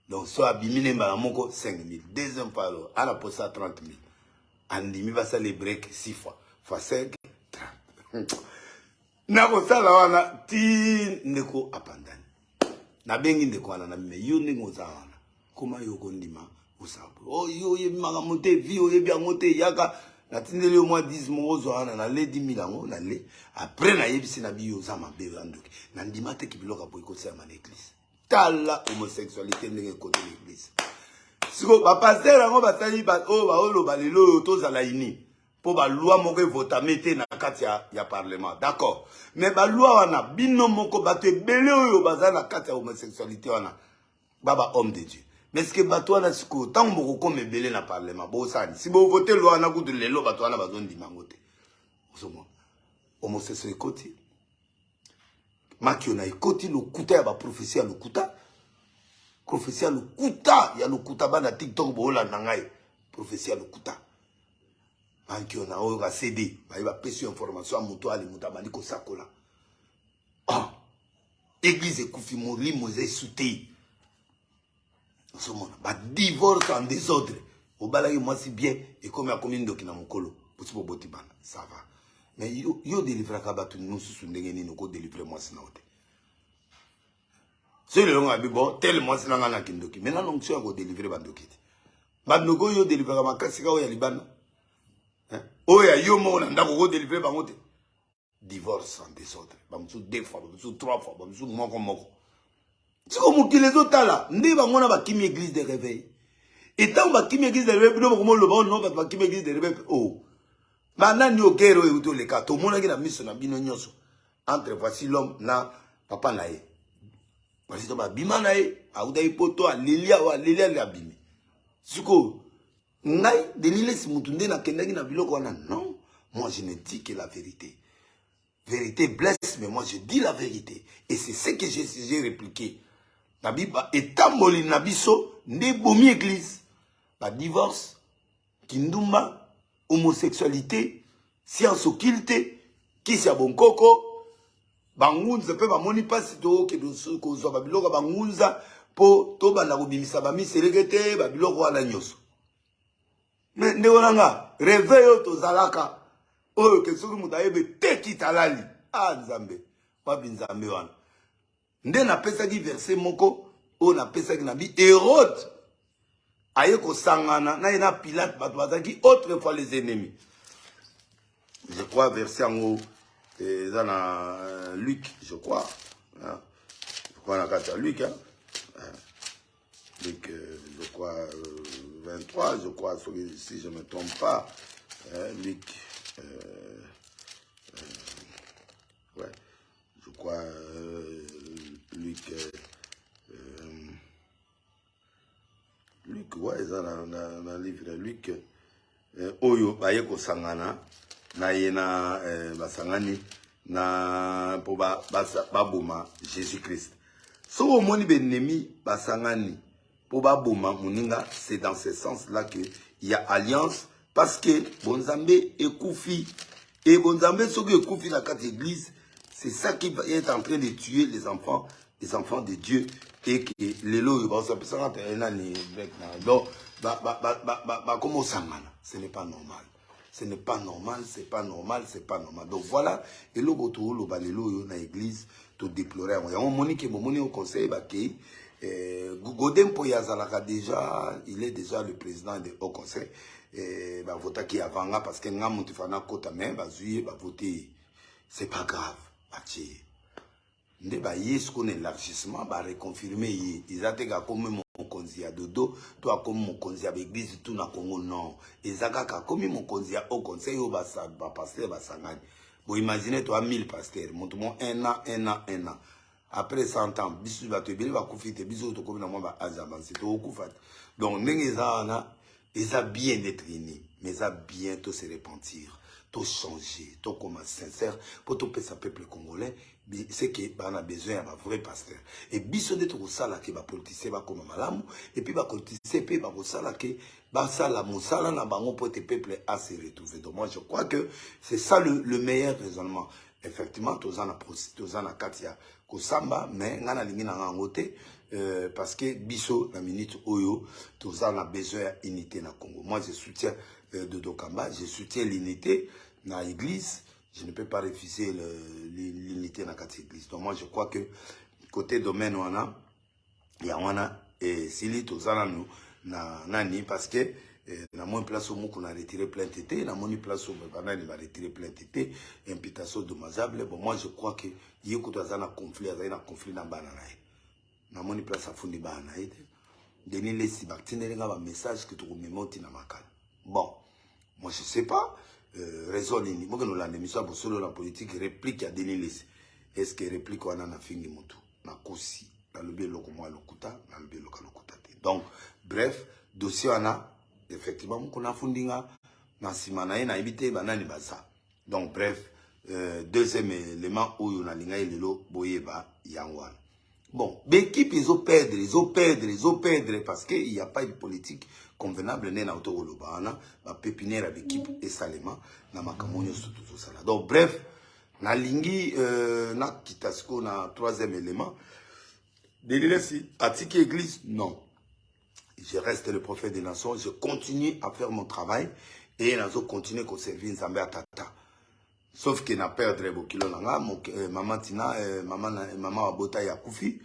donc so abimine mbala moko 5 000 deuxième fois ala posa 30 000 andimi ba sa les break 6 fois 5 30 na ko sala wana ti ndeko apandani na bengi ndeko wana na me yo ndingo za wana koma yo kondima usabu oh yo ye maka mote vi o ye bien mote yaka na tindeli au moins 10 mozo wana na le 10 000 ngo na le après na yebisi na biyo za mabe andoki na ndima te kibiloka po ikosa ma l'église tala homosexualité ndenge côté l'église siko ba pasteur ngo batali ba o ba olo ba lelo to za la ini pour ba loi moko vota mete na kati ya parlement d'accord mais ba loi wana bino moko bato ebele oyo baza na kati ya homosexualité wana baba homme de Dieu mais ce que bato wana siko tant moko comme ebele na parlement bo sani si bo voter loi wana kutu lelo bato wana bazondi mangote osomo homosexualité koti makiona ikoti lokuta ya ba prophétie ya lokuta prophétie ya lokuta bana TikTok bo la nangai prophétie ya lokuta Anki on a oyo CD, ba iba pesi information à moto ali muta bali ko sakola. Ah. Église ekufi moli moze souté. Somona ba divorce en désordre. Obala yo moi si bien et comme a commune dokina mokolo. Possible boti bana, ça va. Mais yo délivrer ka batu nous sous ndenge ni ko délivrer moi sina ote. C'est le long abi bon, tellement sina ngana kindoki. Maintenant donc tu as ko délivrer bandoki. Badnoko yo délivrer ka makasika o ya libana. Oh ya yo mo na ndako ko délivrer bangote divorce en désordre bamusu 2 fois bamusu 3 fois bamusu moko siko mukile zotala ndi bangona ba kimi église de réveil et tant ba kimi église de réveil bino ko mo loba non ba kimi église de réveil oh banani okero e uto le ka to mona ki na miso na bino nyonso entre voici l'homme na papa na ye voici to ba bima na ye auda ipoto a lilia le abimi siko ngai delile si mutunde na kendaki na biloko wana non moi je ne dis que la vérité blesse mais moi je dis la vérité et c'est ce que j'ai répliqué na biba etamboli na biso nde bomi église ba divorce kindumba homosexualité, science occulte, qui c'est bon coco, bangunza pe bamoni pasi to ke ko zo babiloko bangunza po to bana ko bimisa ba miselekete babiloko wana nyoso. Mais ndewanga réveil to zalaka oyo ke soki mutayebe teki talali nzambe pa binzambe wana. Nde na pesa ki verset moko o na pesa ki na bi Hérode aye ko sangana na ina Pilate bato bazaki autrefois les ennemis. Je crois verset en haut dans Luc, je crois. Hein? Je crois dans Luc, hein? Luc, je crois 23, je crois, si je ne me trompe pas. Luc, ouais, je crois Luc, Luc, ouais, ça dans le livre de Luc. Oyo, baye ko sangana. Na yena basangani na po baboma Jésus-Christ. So au moni benemi basangani po baboma muninga, c'est dans ce sens-là que il y a alliance parce que bonzambe ekoufi et bonzambe soki ekoufi na quatre église, c'est ça qui est en train de tuer les enfants de Dieu et que les lots ba ça peut s'entendre nani break na. Donc comment sangana, ce n'est pas normal. Ce n'est pas normal, c'est pas normal, c'est pas normal. Donc voilà, et le boto le balelo na église to déplorer. Il y a un monique au conseil baki Godem Poyazalaka déjà, il est déjà le président du haut conseil. Bah voter qui avant parce que ngam mutifana kota mais bah zuye bah voter, c'est pas grave. Bati. Nde ba yes qu'on élargissement bah reconfirmer ils attendent comme mon konzi ya dodo to comme mon konzi ya église tout na Congo non ezaka ka comme mon konzi ya au conseil au ba pasteur ba sangani bon imaginez toi 1000 pasteurs montement un an après 100 ans bisu ba to beli ba kufite bisu to comme na moi ba azaba c'est to kufat donc ndenge ça bien d'être unis mais ça bientôt se repentir tout changer tout comme sincère pour tout peuple congolais c'est que on a besoin d'un vrai pasteur et biso de tout ça là que ba politicien ba comme malamu et puis ba politicien pe ba ça là que ba ça la musala na bango pour te peuple à se retrouver. Donc moi je crois que c'est ça le meilleur raisonnement. Effectivement tous en a katia ko samba mais ngana lingi na ngote parce que biso na minute oyo tous en a besoin unité na Congo. Moi je soutiens Dodo Kamba, je soutiens l'unité na église. Je ne peux pas refuser l'unité dans cette église. Donc moi je crois que côté domaine il y a et s'il tous nous nani parce que na mon place où on a retiré plein tété, na mon place où on a retiré plein tété, imputation dommageable. Bon moi je crois que il y a un conflit, na banana. Na mon place à fond de banana. Denis les sibactines un message que tu remontes na makal. Bon, moi je sais pas. Raison ni moi que nous l'émission pour solo la politique réplique à Denis les est-ce que réplique wana na fingi mutu na kosi na lobi loko moi lokuta na lobi lokuta. Donc bref dossier wana effectivement qu'on a fundinga na simana na ibité banani baza. Donc bref deuxième élément où on a linga lelo boyeba yangwana. Bon, l'équipe ils ont perdre parce qu'il n'y a pas de politique convenable né na autogolobana ba pépinière avec équipe et salement na makamonyo tout ça là. Donc bref, na lingi na kitasko na troisième élément. Delilesi atiki église non. Je reste le prophète des nations, je continue à faire mon travail et nazo continue à servir Nzambe atata. Sauf qu'il n'a perdre beaucoup de maman Tina, maman Abota Yakoufi.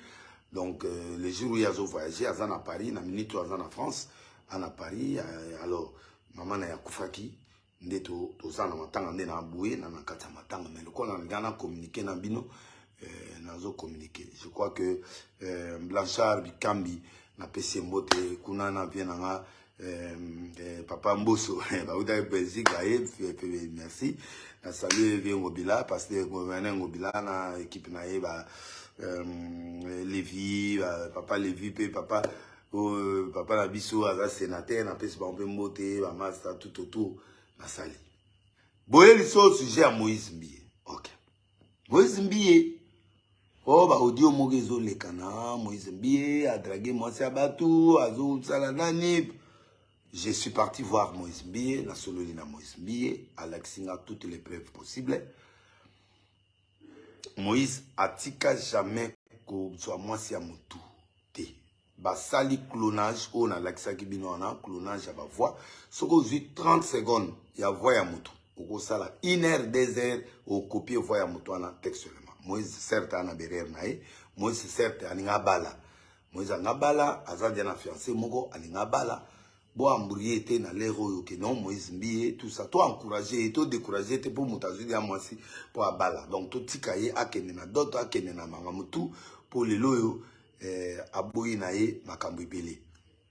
Donc, les jours où il a voyagé, à Paris, na minute où à France, à Paris, alors, maman na Yakoufaki, ndeto, tozana matanga nde na boué, na kata matanga, mais le qu'on a communiqué na bino, nazo communiqué. Je crois que Blanchard Bikambi, na PC Mbote, Kunana, Vienanga, Papa Mbosso, Baouda Belgique, merci. Salut Vieux Ngobila, parce que gouverneur Ngobila, na équipe naïba, Lévi, Papa Lévi, Papa, Papa Nabiso, Aza sénateur, na pesi Bambe Mbote, Bamasta, tout autour, na sali. Boye liso sujet à Moïse Mbiye. Ok. Moïse Mbiye. Oh, bah, audio Mogezo Lekana, Moïse Mbiye, a dragué Moïse Abatou, Azou Salanani. Je suis parti voir Moïse Mbie, la sololina Moïse Mbie, à l'Axinga, toutes les preuves possibles. Moïse atika jamais ko soit moi si amutu te. Basali clonage on a l'Axa qui bino na clonage à ba voix. Soko 30 secondes ya voix ya mutu. Oko sala 1 heure 2 heures au copier voix ya mutu na textuellement. Moïse certes ana berer nae, Moïse certes aninga bala. Moïse anga bala azadi na fiancé moko aninga bala. Bo ambriété na l'héros yo que non Moïse Mbie tout ça toi encourager et toi décourager te pour mutazudi à moi si pour abala donc tout tikaye akene na d'autres akene na mangamutu pour les loyo aboyi na ye makambo ebele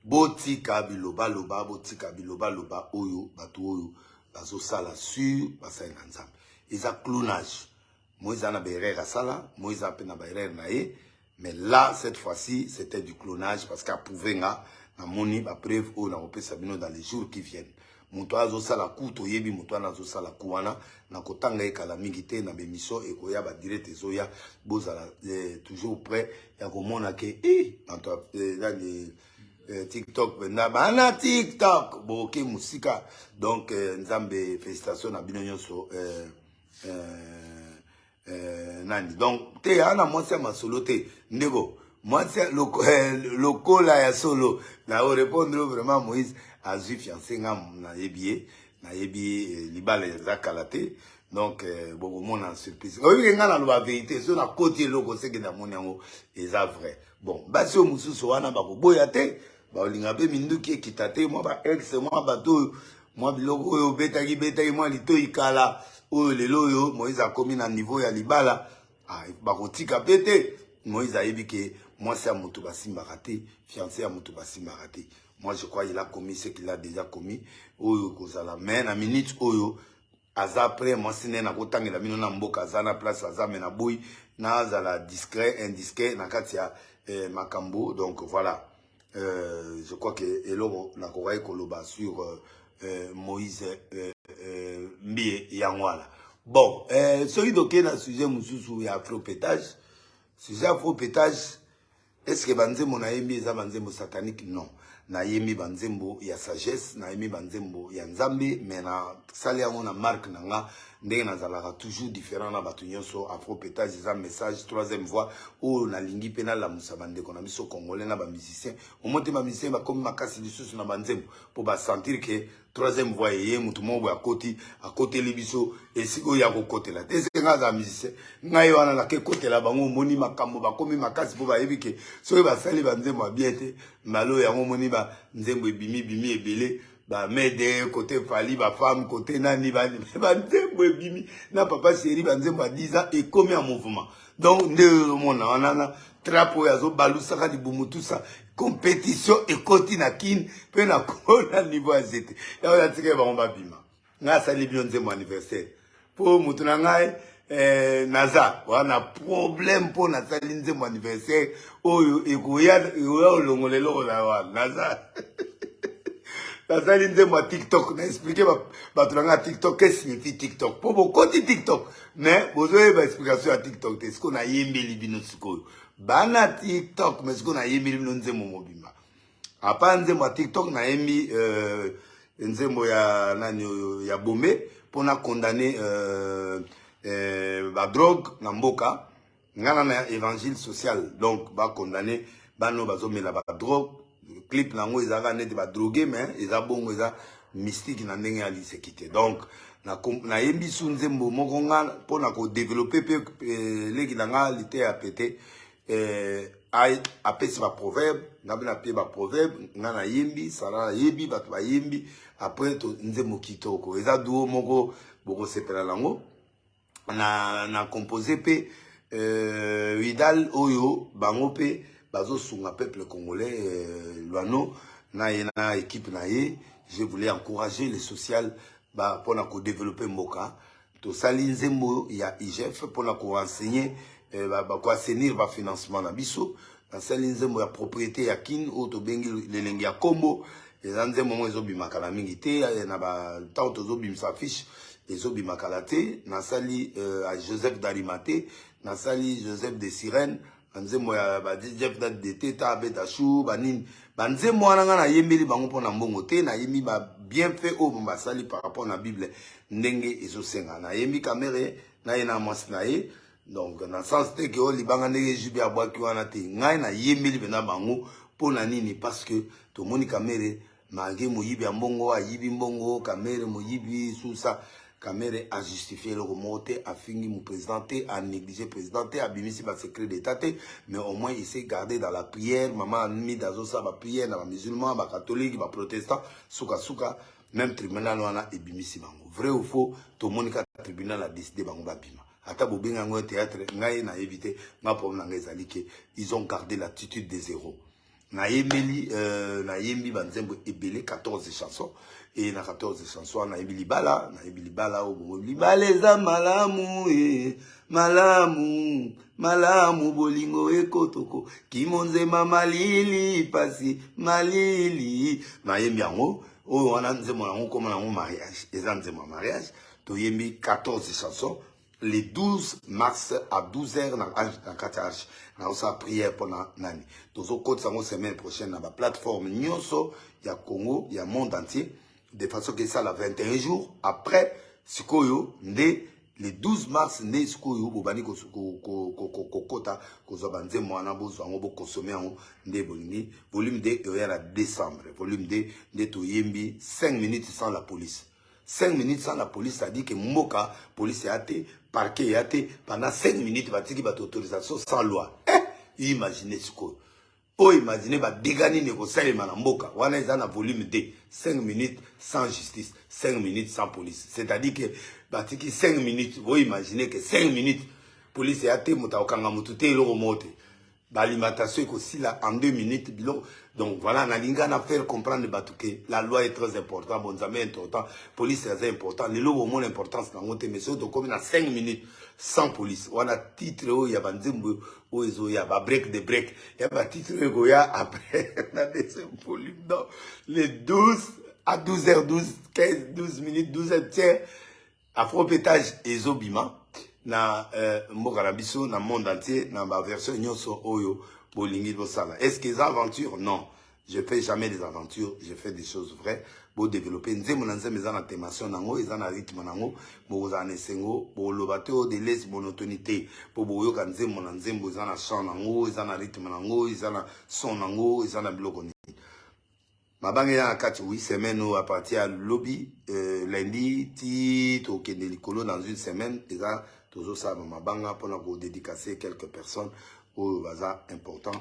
bo tika biloba loba bo tika biloba loba oyo batu oyo bazo sala sur basali na nzambe eza clonage Moïse ana berere asala Moïse a na berere na ye mais là cette fois-ci c'était du clonage parce qu'à prouver nga na moni ba preuve o na opesa bino dans les jours qui viennent muto azo sala ku to yebi muto azo sala ku wana na kotanga ekala mingi te na bemission ekoya ba direct ezoya bozala toujours prêt ya komona ke TikTok na bana TikTok boke musika donc nzambe félicitations na bino nyonso nani donc te ana mwasi masolo te ndego moi, c'est le cola ya solo. Na répondre vraiment Moïse a vu fiancé na yebié libale zakalate. Donc bon mon en surprise. Oui nga na la vérité, so na côté loko c'est que na mon yango eza vrai. Bon, basi o mususu wana ba ko boya te, ba olinga be minduki kitate moi ba ex moi bato moi biloko oyo betaki moi lito ikala oyo lelo yo Moïse a commis na niveau ya libala. Ah ba ko tika pété. Moïse a dit que moi c'est à Moutouba Simbaraté, fiancé à Moutouba Simbaraté. Moi je crois qu'il a commis ce qu'il a déjà commis. Oyo kozala mais na minute oyo aza après moi c'est na kotanga la mino na mboka zana place aza mena boy na zala discret indiscret na katia makambo donc voilà je crois que eloko na korai koloba sur Moïse Mbie yangwala. Bon celui doké na sujet mususu ya afropétage. Sujet afropétage, est-ce que banzembo na yembi eza banzembo satanique? Non. Na yembi banzembo ya sagesse, na yembi banzembo ya nzambe, mais na sali yango na marque nanga ndenge nazalaka toujours différent na bato nyonso. Afropétage eza message troisième voix o na lingi pe na lamusa bandeko na biso congolais na ba musicien. Au moins ba musicien ba komi makasi lisusu na banzembo pour ba sentir que troisième voix yé mutu mo à côté libiso et siko ya ko côté la tese nga za musicien ngai wana na ke côté la bango moni makambo ba komi makasi po ba yebike so ba sali banzembo bien te malo ya moni ba nzembo bimi ebele ba mede côté fali ba femme côté nani ba nzembo bimi na papa chéri ba nzembo 10 ans et comme en mouvement donc nde mona wana trapo ya zo balusaka libumu tout ça compétition et continue kin pe na kona niveau azete ya ya tike ba ngomba bima nga sali bien nzembo anniversaire po mutu na ngai naza wana problème pour na sali nzembo anniversaire oyo ekoya olongolelo la wana naza nazali nzembo ya TikTok na expliquer bato na nga TikTok qu'est-ce signifie TikTok po bokoti TikTok mais bozoyeba explication ya TikTok te siko na yembeli bino sikoyo bana TikTok mais siko na yembeli bino nzembo mobimba apa nzembo ya TikTok na yembi nzembo ya nani ya bombe pona condamner ba drogue na mboka ngana na évangile social donc ba condamner bano bazomela ba drogue clip nango ezaka neti ba drogué mais eza bongo eza mystique na ndenge ya lisekité donc na yembi su nzembo moko nga pona ko développer pe leki nanga lité ya pété apesi ba proverbe ngabe na pe ba proverbe nga na yembi sala yebi bato ba yembi après to nzembo kitoko eza duo moko boko sepela lango na composé pe Vidal oyo bango pe bazo sunga peuple congolais Luano na yena équipe na ye je voulais encourager les social ba pona ko développer mboka to sali nzembo ya IGF pona ko enseigner ba ko assainir ba financement na biso na sali nzembo ya propriété ya kin o to bengi lelenge ya kombo eza nzembo mo ezobimaka na mingi te na ba tant tozobimisa fiche ezobimaka te na sali à Joseph d'Arimathée na sali Joseph de Sirène nzembo ya ba Jeff dat de Teta Betachou banin banze mwana nga na yembeli bango pona mbongo te na yemi ba bien fait au basali par rapport na Bible ndenge ezosenga na yemi kamere na ye na mwasi na ye donc na sens te ke o libanga ndenge jubi abwaki wana te ngai na yembeli bena bango pona nini parce que to moni kamere malgré moyibi ya mbongo ayibi mbongo kamere moyibi susa Kamere a justifié le remonté, a fini mon présidenté, a négligé présidenté, a bimisi ba secret d'état, mais au moins il s'est gardé dans la prière. Maman a mis dans sa prière, dans les musulmans, les catholiques, les protestants, souka, même tribunal wana et bimisi bango. Vrai ou faux, tout le monde qui tribunal a décidé bango ba bima. Ata bobinga ngo théâtre, ngai na évité, ma problème na ngezali ke ils ont gardé l'attitude des héros. Na yemeli na yembi banzembo ebele 14 chansons. Et na 14 chansons na yembi libala o bongo libala eza malamu malamu bolingo ekotoko kimonzema malili pasi malili na yembi yango o wana nzembo nango koma nango mariage eza nzembo mariage to yembi 14 chansons le 12 mars à 12h dans Katarch. Nous avons prière pour Nani. Nous avons la semaine prochaine dans la plateforme Nyonso, il y a Congo, il y a monde entier. De façon que ça, la 21 jours après, Sikoyo, né le 12 mars, né Sikoyo, Bobani Kokota, Kozabanze, Moana, Bozango, consommer en Bolingi. Volume 2, il y a décembre. Volume 2, de Toyembi, 5 minutes sans la police. 5 minutes sans la police, ça dit que Moka, police est athée, parquet est athée, pendant 5 minutes, il va dire qu'il y a autorisation sans loi. Imaginez ce que. Oh, imaginez, bah, dégagner négocier les manamboka. Wana ils ont un volume 2, 5 minutes sans justice, 5 minutes sans police. C'est-à-dire que, bah, 5 minutes, vous imaginez que 5 minutes, police est athée, moutaokanga moutouté, il remonte. L'alimentation est aussi là en 2 minutes. Donc voilà, Nalinga n'a fait comprendre que la loi est très importante, bon, ça est important, police est très important. Les lois ont moins d'importance dans mon mais surtout comme il y a 5 minutes sans police. On a titre où il y a Banzimbo, où il y a break de break. Il y a titre où il y a après, on a des volumes. Donc les 12 à 12h12, 15, 12 minutes, 12h, tiens, afro-pétage et zobima. Na mboka na biso na monde entier na ba version nyonso oyo bolingi bosala. Est-ce que les aventures? Non, je fais jamais des aventures, je fais des choses vraies pour développer nzembo na nzembo ezana témation nango ezana rythme nango bozana sengo bo lobato de les monotonité pour boyoka nzembo na nzembo ezana chant nango ezana rythme nango ezana son nango ezana biloko ni Mabange ya kati 8 semaines à partir à lobby lundi ti to kende likolo dans une semaine déjà toujours ça mabanga pour dédicacer quelques personnes au baza important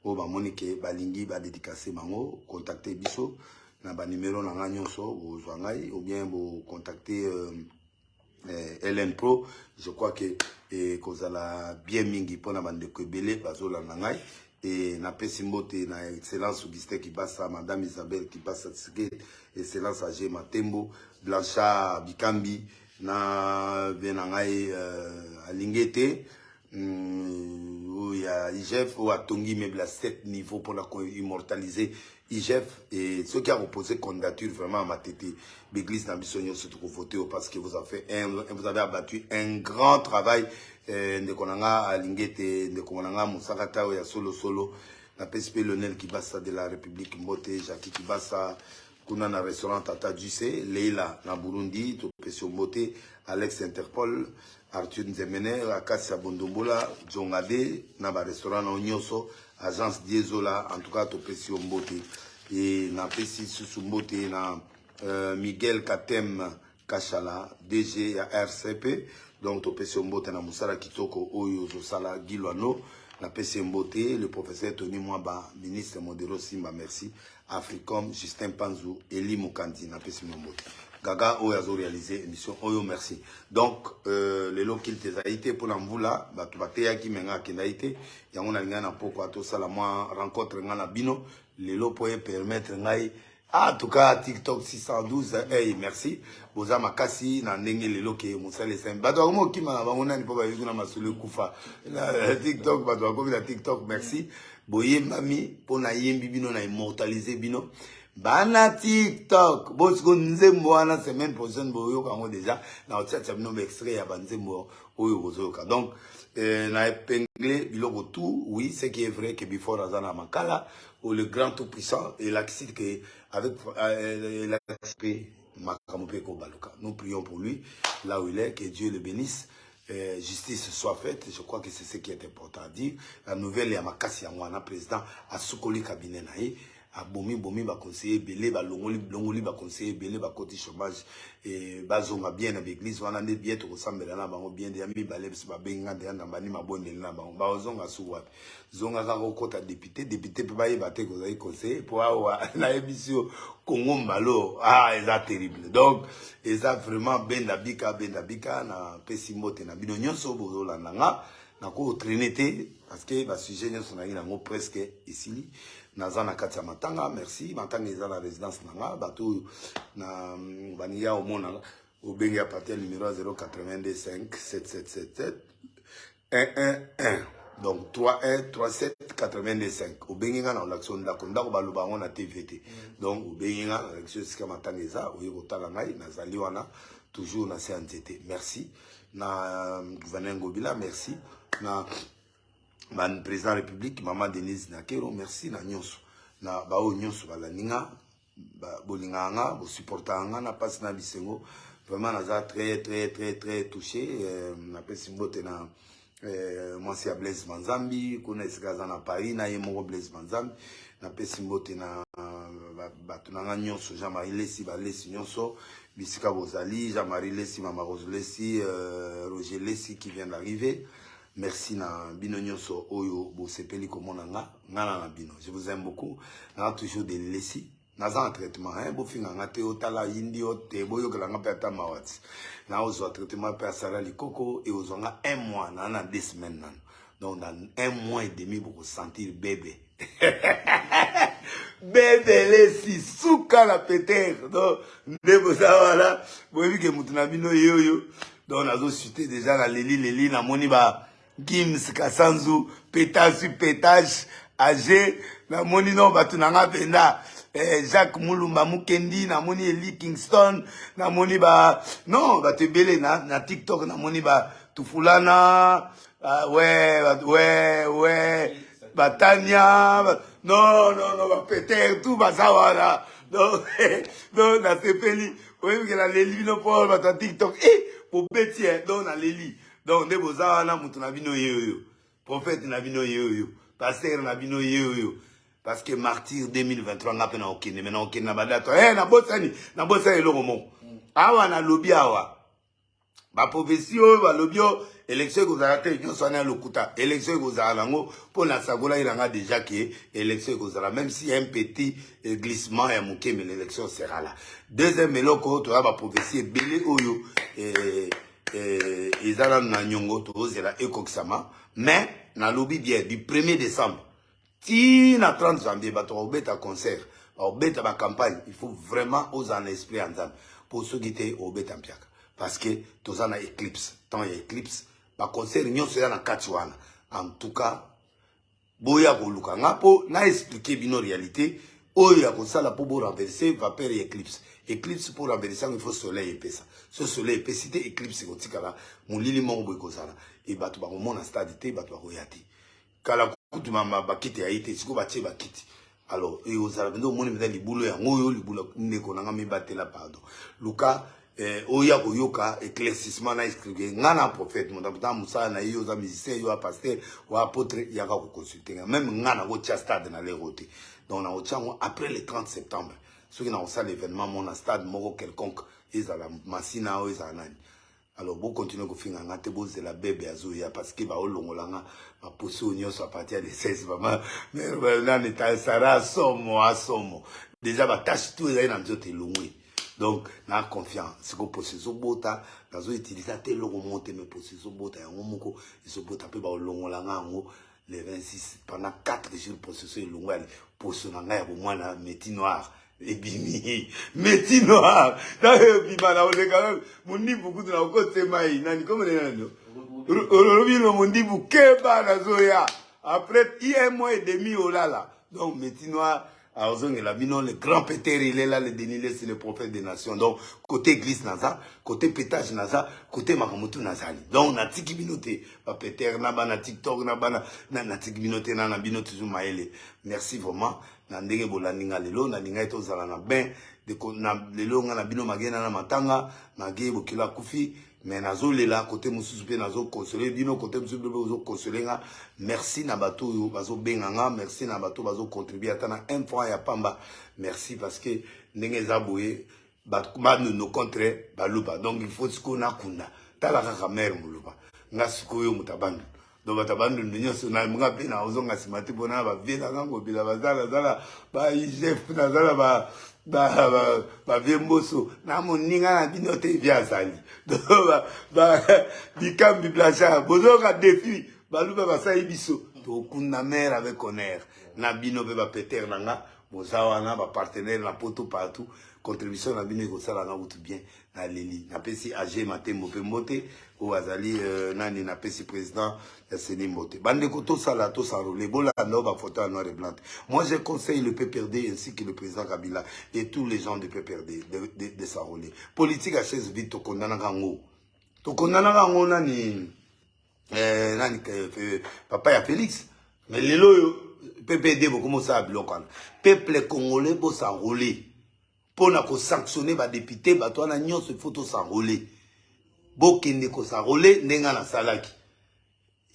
au ba monique balingi ba dédicacer mango contacter biso na ba numéro na nganyonso au zwangai ou bien vous contacter LN Pro. Je crois que kozala bien mingi pour na bande ko belé bazola nangai. Et na pesimbote na excellence Augustin qui passe à Madame Isabelle qui passe à Tsike, excellence à G Matembo, Blanchard Bikambi, na Benangai Alingete, où il y a IGF, où a Tongi Mebla à 7 niveaux pour la immortaliser IGF, et ceux qui ont reposé candidature vraiment à ma tête, l'église d'ambition se trouve voté parce que vous avez abattu un grand travail. Ndekonanga alingete ndekonanga musakata ya solo na PSP Lionel Kibasa de la République Mbote Jackie Kibasa kuna na restaurant Tata Ducé Leila na Burundi to Pesio Mbote Alex Interpol Arthur Nzemene Akasi Bondombola Jongade na ba restaurant na Onyoso agence Diesola en tout cas to Pesio Mbote et na Pesi Susumbote na Miguel Katem Kachala DG à RCP. Donc, tu peux Mbote na Moussala Kitoko Oyo Zosala Gilwano, la PC Mbote, le professeur Tony Mwaba, ministre Modero Simba, merci, Africom, Justin Panzou, Eli Mokandi, na PC Mbote. Gaga Oyazo réalisé émission Oyo, merci. Donc, les lots qu'il t'a été pour l'amboula, tu vas te qui menga qui n'a été, il y a un alingana pourquoi tout ça la moi rencontre ngana bino, les lots pour permettre ngai. En tout cas, TikTok 612, hey, merci. Boza makasi na ndenge lelo ke musale sem. Bato mo kima bangona ni poba yuna masule kufa. TikTok bato ko na TikTok, merci. Boye mami pona yembi bino na immortaliser bino. Bana TikTok. Bosko nzembo wana semaine prochaine boyo kango déjà. Na otia bino extrait ya banzembo oyo bozoka. Donc na épinglé biloko tout. Oui, ce qui est vrai que before Azana Makala ou le grand tout puissant et l'accide que avec l'accès Makamopeko Baluka. Nous prions pour lui là où il est, que Dieu le bénisse. Justice soit faite, je crois que c'est ce qui est important à dire. La nouvelle est à Makasi Yangwana, président à Soukoli cabinet naï. A bomi ba conseiller belé ba longoli ba conseiller belé ba côté chômage et bazonga bien avec l'église wana ne bien to kosambela na bango bien de mi balebs ba benga de na bani mabonde na bango ba zonga suwa zonga ka kota député pe ba yeba te ko zai conseiller pour awa na émission Congo mbalo eza terrible. Donc eza vraiment benda bika na pesimote na bino nyonso bozola nanga na ko traîner parce que ba sujet nyonso na ngo presque ici. Nazana Katia Matanga, merci. Matanga est dans la résidence Nanga. Batou na Bania au Mona. Au Benga Patel numéro 082 5 7777 111. Donc 31 37 82 5. Au Benga dans l'action de la Konda, au Balubaron à TVT. Donc au Benga, l'action de Matanga, au Yogotalangai, Nazaliwana, toujours na CNTT. Merci. Na gouverneur Ngobila, merci. Na man président de la République, Maman Denise Nakero, merci na nyonso. Na bao nyonso bala ninga, bolinganga, bo supportanga na passe na bisengo. Vraiment naza très touché. Na pesimbote na Monsi Blaise Manzambi, kona esikaza na Paris na yemo Blaise Manzambi. Na pesimbote na batunanga nyonso Jean-Marie Lessi balesi nyonso. Bisika Bozali, Jean-Marie Lessi, Mama Rose Lessi, Roger Lessi qui vient d'arriver. Merci na bino nyonso oyo bo sepeli komona ngana na bino. Je vous aime beaucoup. Na toujours des lessi. Na za traitement hein bo finga ngate otala indi ote boyo kala ngapa ta mawati. Na ozo traitement per sala likoko et ozonga 1 mois na 2 semaines nan. Donc dans 1 mois et demi pour sentir bébé. Bébé lessi souka la peut-être. Donc ndebo ça voilà. Boyebi ke mutu na bino yoyo. Donc nazo cité déjà la leli na moni ba Gims Kassanzu, pétage, âgé, na moni non batunanga penda, Jacques Moulumba Mukendi, na moni Eli Kingston, na moni ba, non, ba te belé na TikTok, na moni ba, Tufulana, ouais, Batania, non, ba péter, tout ba zawara, non, na sepeli, oui, que la Leli no pour ba TikTok, pour bêtier, non, na Leli. Donc, ne boza na mutu na bino yeyo. Prophète na bino yeyo. Pasteur na bino yeyo. Parce que martyr 2023 n'a pas na okene. Maintenant okene na badato. Na bosani eloko mo. Awa na lobby awa. Ba profession ba lobby élection ko zala te nyonso na lokuta. Élection ko zala ngo pour na sagola ilanga déjà que élection ko zala même si un petit glissement ya moké mais l'élection sera là. Deuxième eloko to ba profession belé oyo ils ont na nyongo tozela ekokisama mais na lobby bien du 1er décembre tina 30 janvier bato obeta concert obeta ba campagne il faut vraiment oser en esprit ensemble pour ceux qui étaient obeta mpiaka parce que tozana éclipse tant ya éclipse ba concert nyonso ya na kati wana en tout cas boya ko luka ngapo na expliquer bino réalité oya ko sala pour bo renverser va faire éclipse. Éclipse pour renverser, il faut soleil et ça. Ce soleil et si éclipse ko tikala mon lili mongo ko sala et batu ba mon stade te batu ba royati. Kala kutu mama bakiti aite siko batie bakiti. Alors et aux alabendo mon meza libulo ya ngoyo libulo ndeko nanga mi batela pardon. Luka oya ko yoka éclaircissement na expliquer ngana prophète mon tabuta musa na yo za musicien yo pasteur ou apôtre yaka ko consulter même ngana ko tia stade na les roté. Donc on a ochango après le 30 septembre. Ceux qui n'ont pas l'événement, mon stade, moro quelconque, ils ont la massina, ils ont la. Alors, vous continuez à faire un peu de la bébé à Zoya parce que va au long langa, va pousser au à partir des 16 maman. Mais là, on est à Sarah, somo. Déjà, va tâcher tout les gens qui ont été donc, on a confiance. C'est qu'on peut se bota, dans un utilisateur, le remonter, mais pour se bota, il se bota, peu au long langa, les 26, pendant 4 jours, pour se faire long, pour se langa, au moins, la métier noire. Et bini, métier noir. Bimana, on est quand même, mon dit beaucoup de la côte maï, nani, comme les nano. Mon dit beaucoup, keba, na zoya. Après, il y a un mois et demi, oh là là. Donc, métier noir, la bino, le grand Péter, il est là, le Dénilé, c'est le prophète des nations. Donc, côté église Naza, côté pétage Naza, côté Makamutu Nazali. Donc, na tiki binote, pa Péter, naba na TikTok, naba na tiki binote, na binote Zoumaele. Merci vraiment. Na ndenge bolandinga lelo, na linga eto zala na ben, de na lelo nga na bino magena na matanga, na ge bokila kufi. Mais nazo lela côté mususu pe nazo consoler bino côté mususu pe nazo consoler nga. Merci na bato bazo benganga, merci na bato bazo contribuer atana 1 franc ya pamba. Merci parce que ndenge za boye ba no contre baluba. Donc il faut siko na kunda. Tala ka mère muluba. Nga siko yo mutabandu. Donc batabandu nyonso na mga pe na ozonga simati bona ba vela ngango bila bazala ba chef na zala ba viemboso na moninga na bino te via zali. Donc bikambi blacha bozoka défi baluba basai biso to kunda mère avec honneur na bino be ba Péter nanga bozawana ba partenaire na poto partout contribution na bino ko sala na tout bien na leli na pesi AG matembo pe mbote o azali nani na pesi président ya Seni Mbote bande ko to sala to sarole bola no ba photo en noir et blanc. Moi je conseille le PPRD ainsi que le président Kabila et tous les gens du PPRD de s'enrôler. Politique à chaise vite to kondana kango nani nani papa ya Félix mais lelo PPD beaucoup mo sa bilokana peuple congolais bo s'enrôler pour na ko sanctionner ba député ba to na nyonso photo s'enrôler bokende ko s'enrôler ndenga na salaki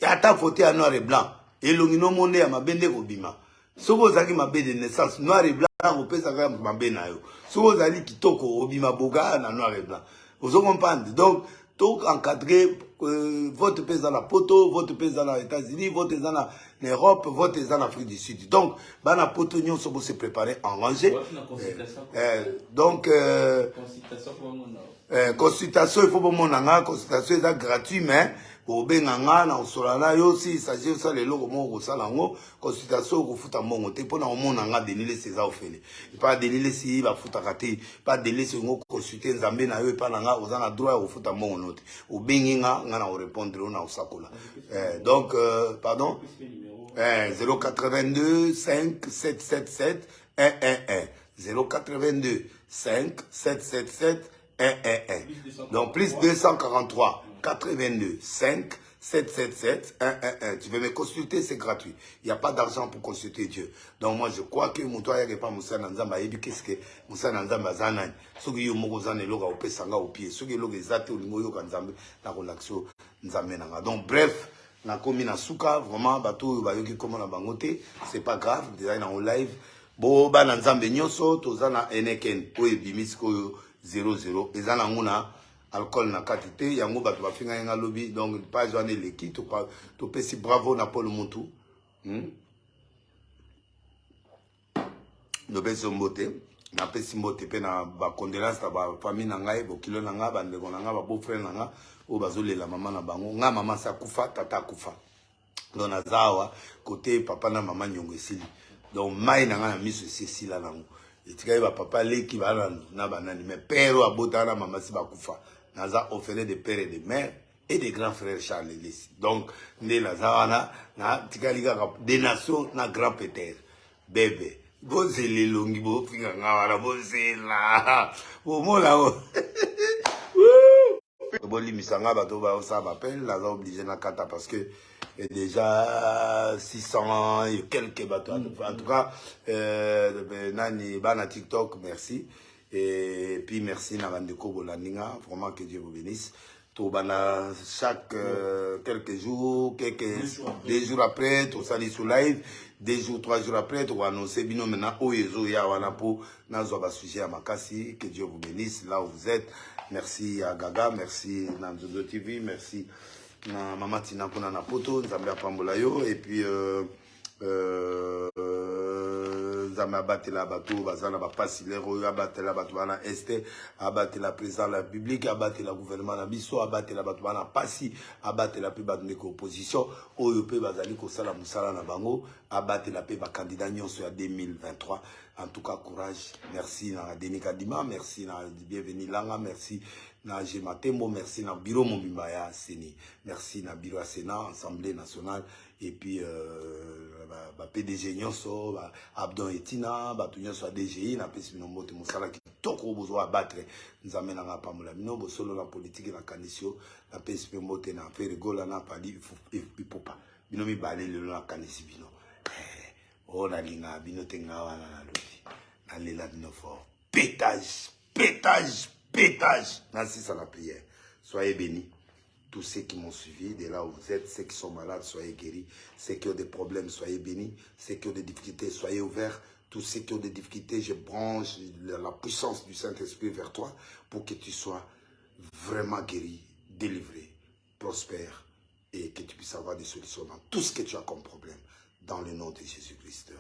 ya ta photo ya noir et blanc elongi no monde ya mabende ko bima soko zaki mabende de naissance noir et blanc ko pesa ka mabende na yo soko zali kitoko obima boga na noir et blanc vous comprenez. Donc tout encadré vote pèse dans la poto, vote pèse dans les États-Unis, vote dans l'Europe, vote dans l'Afrique du Sud. Donc, la poto nous sommes se préparer en rangée. Donc, consultation il faut pour mon anga, consultation est gratuit mais au benganga na osolana yo si il s'agit de ça les logos mo salango consultation ko futa mongo te pona mon anga denile César ofele pas denile si ba futa kate pas denile si ngo consulter nzambe na yo pa nanga ozana droit au futa mongo note au benginga nga na répondre na osakola donc pardon 082 5 777 111 082 5 777 111 donc plus 243 82 5 777 111. Tu veux me consulter, c'est gratuit. Il n'y a pas d'argent pour consulter Dieu. Donc moi je crois que mon toit n'est pas Moussa Nanzamba. Et puis qu'est-ce que Moussa Nanzamba Zanan? Ce qui est Mogozane Loga au Pesanga au pied. Ce qui est Loga Zate au Lingo Yoka Nzambe, la relaxo Nzamenanga. Donc bref, la commune à Souka, vraiment, bateau, bayoki comme on a bangoté, c'est pas grave, déjà en live. Bo ba Nzambe Nyoso, Tozana Eneken, Oe Bimisko 00. Et Zana Nguna. Alcool na katite yango bato bafinga yenga lobby donc pas joindre l'équipe to pesi bravo na Paul Montou no pesi mbote na pesi mbote pe na ba condoléances ta ba famille na ngai bokilo na nga bande ko na nga ba beau frère na nga o bazolela mama na bango nga mama sa kufa tata kufa donc nazawa côté papa na mama nyongo esili donc mai na nga na miso sila nango etika ba papa leki ba na banani mais père abota na mama si ba kufa naza offert des pères et des mères et des grands frères Charles Ellis. Donc, né naza na tikaliga des nations na grand Péter. Bébé. Boze les longi bo finga ngawara boze la. Bo mola o. Boli misanga bato ba ça m'appelle naza obligé na kata parce que déjà 600 et quelques bateaux. En tout cas nani bana TikTok merci. Et puis merci Navandeko Bolandinga, vraiment que Dieu vous bénisse. Tout bana chaque quelques jours, des jours après, tout ça sous live, 2 jours, 3 jours après, tout annoncer bino maintenant oyezo ya wana po nazo ba sujet à makasi, que Dieu vous bénisse là où vous êtes. Merci à Gaga, merci Nanzozo TV, merci na Mama Tina kuna na poto, Nzambe apambola yo et puis Zama abattre la bateau, bazana ba pasilero, abattre la bateau bana este, abattre la président de la République, abattre la gouvernement na biso, abattre la bateau bana pasi, abattre la paix de opposition, oyo pe bazali ko sala musala na bango, abattre la paix ba candidat nyonso ya 2023, En tout cas, courage. Merci na Denis Kadima, merci na Bienvenue Langa, merci na Gematembo, merci na Bureau Mobimbaya Seni, merci na Bureau Sénat, Assemblée nationale, et puis PDG Nyonso, Abdon Etina, tout Nyonso DGI, na pesi minomote mosala ki toko besoin abattre, nous amène à Pamela Mino, solo la politique na kanisio, la pesi minomote na faire gola na pali, il faut pas. Bino mi balé le na kanisi bino. Oh, na linga, bino tenga wana na lufi. Na lela bino fort. Pétage, pétage, pétage. Merci à la prière. Soyez bénis. Tous ceux qui m'ont suivi, de là où vous êtes, ceux qui sont malades, soyez guéris. Ceux qui ont des problèmes, soyez bénis. Ceux qui ont des difficultés, soyez ouverts. Tous ceux qui ont des difficultés, je branche la puissance du Saint-Esprit vers toi pour que tu sois vraiment guéri, délivré, prospère et que tu puisses avoir des solutions dans tout ce que tu as comme problème. Dans le nom de Jésus-Christ.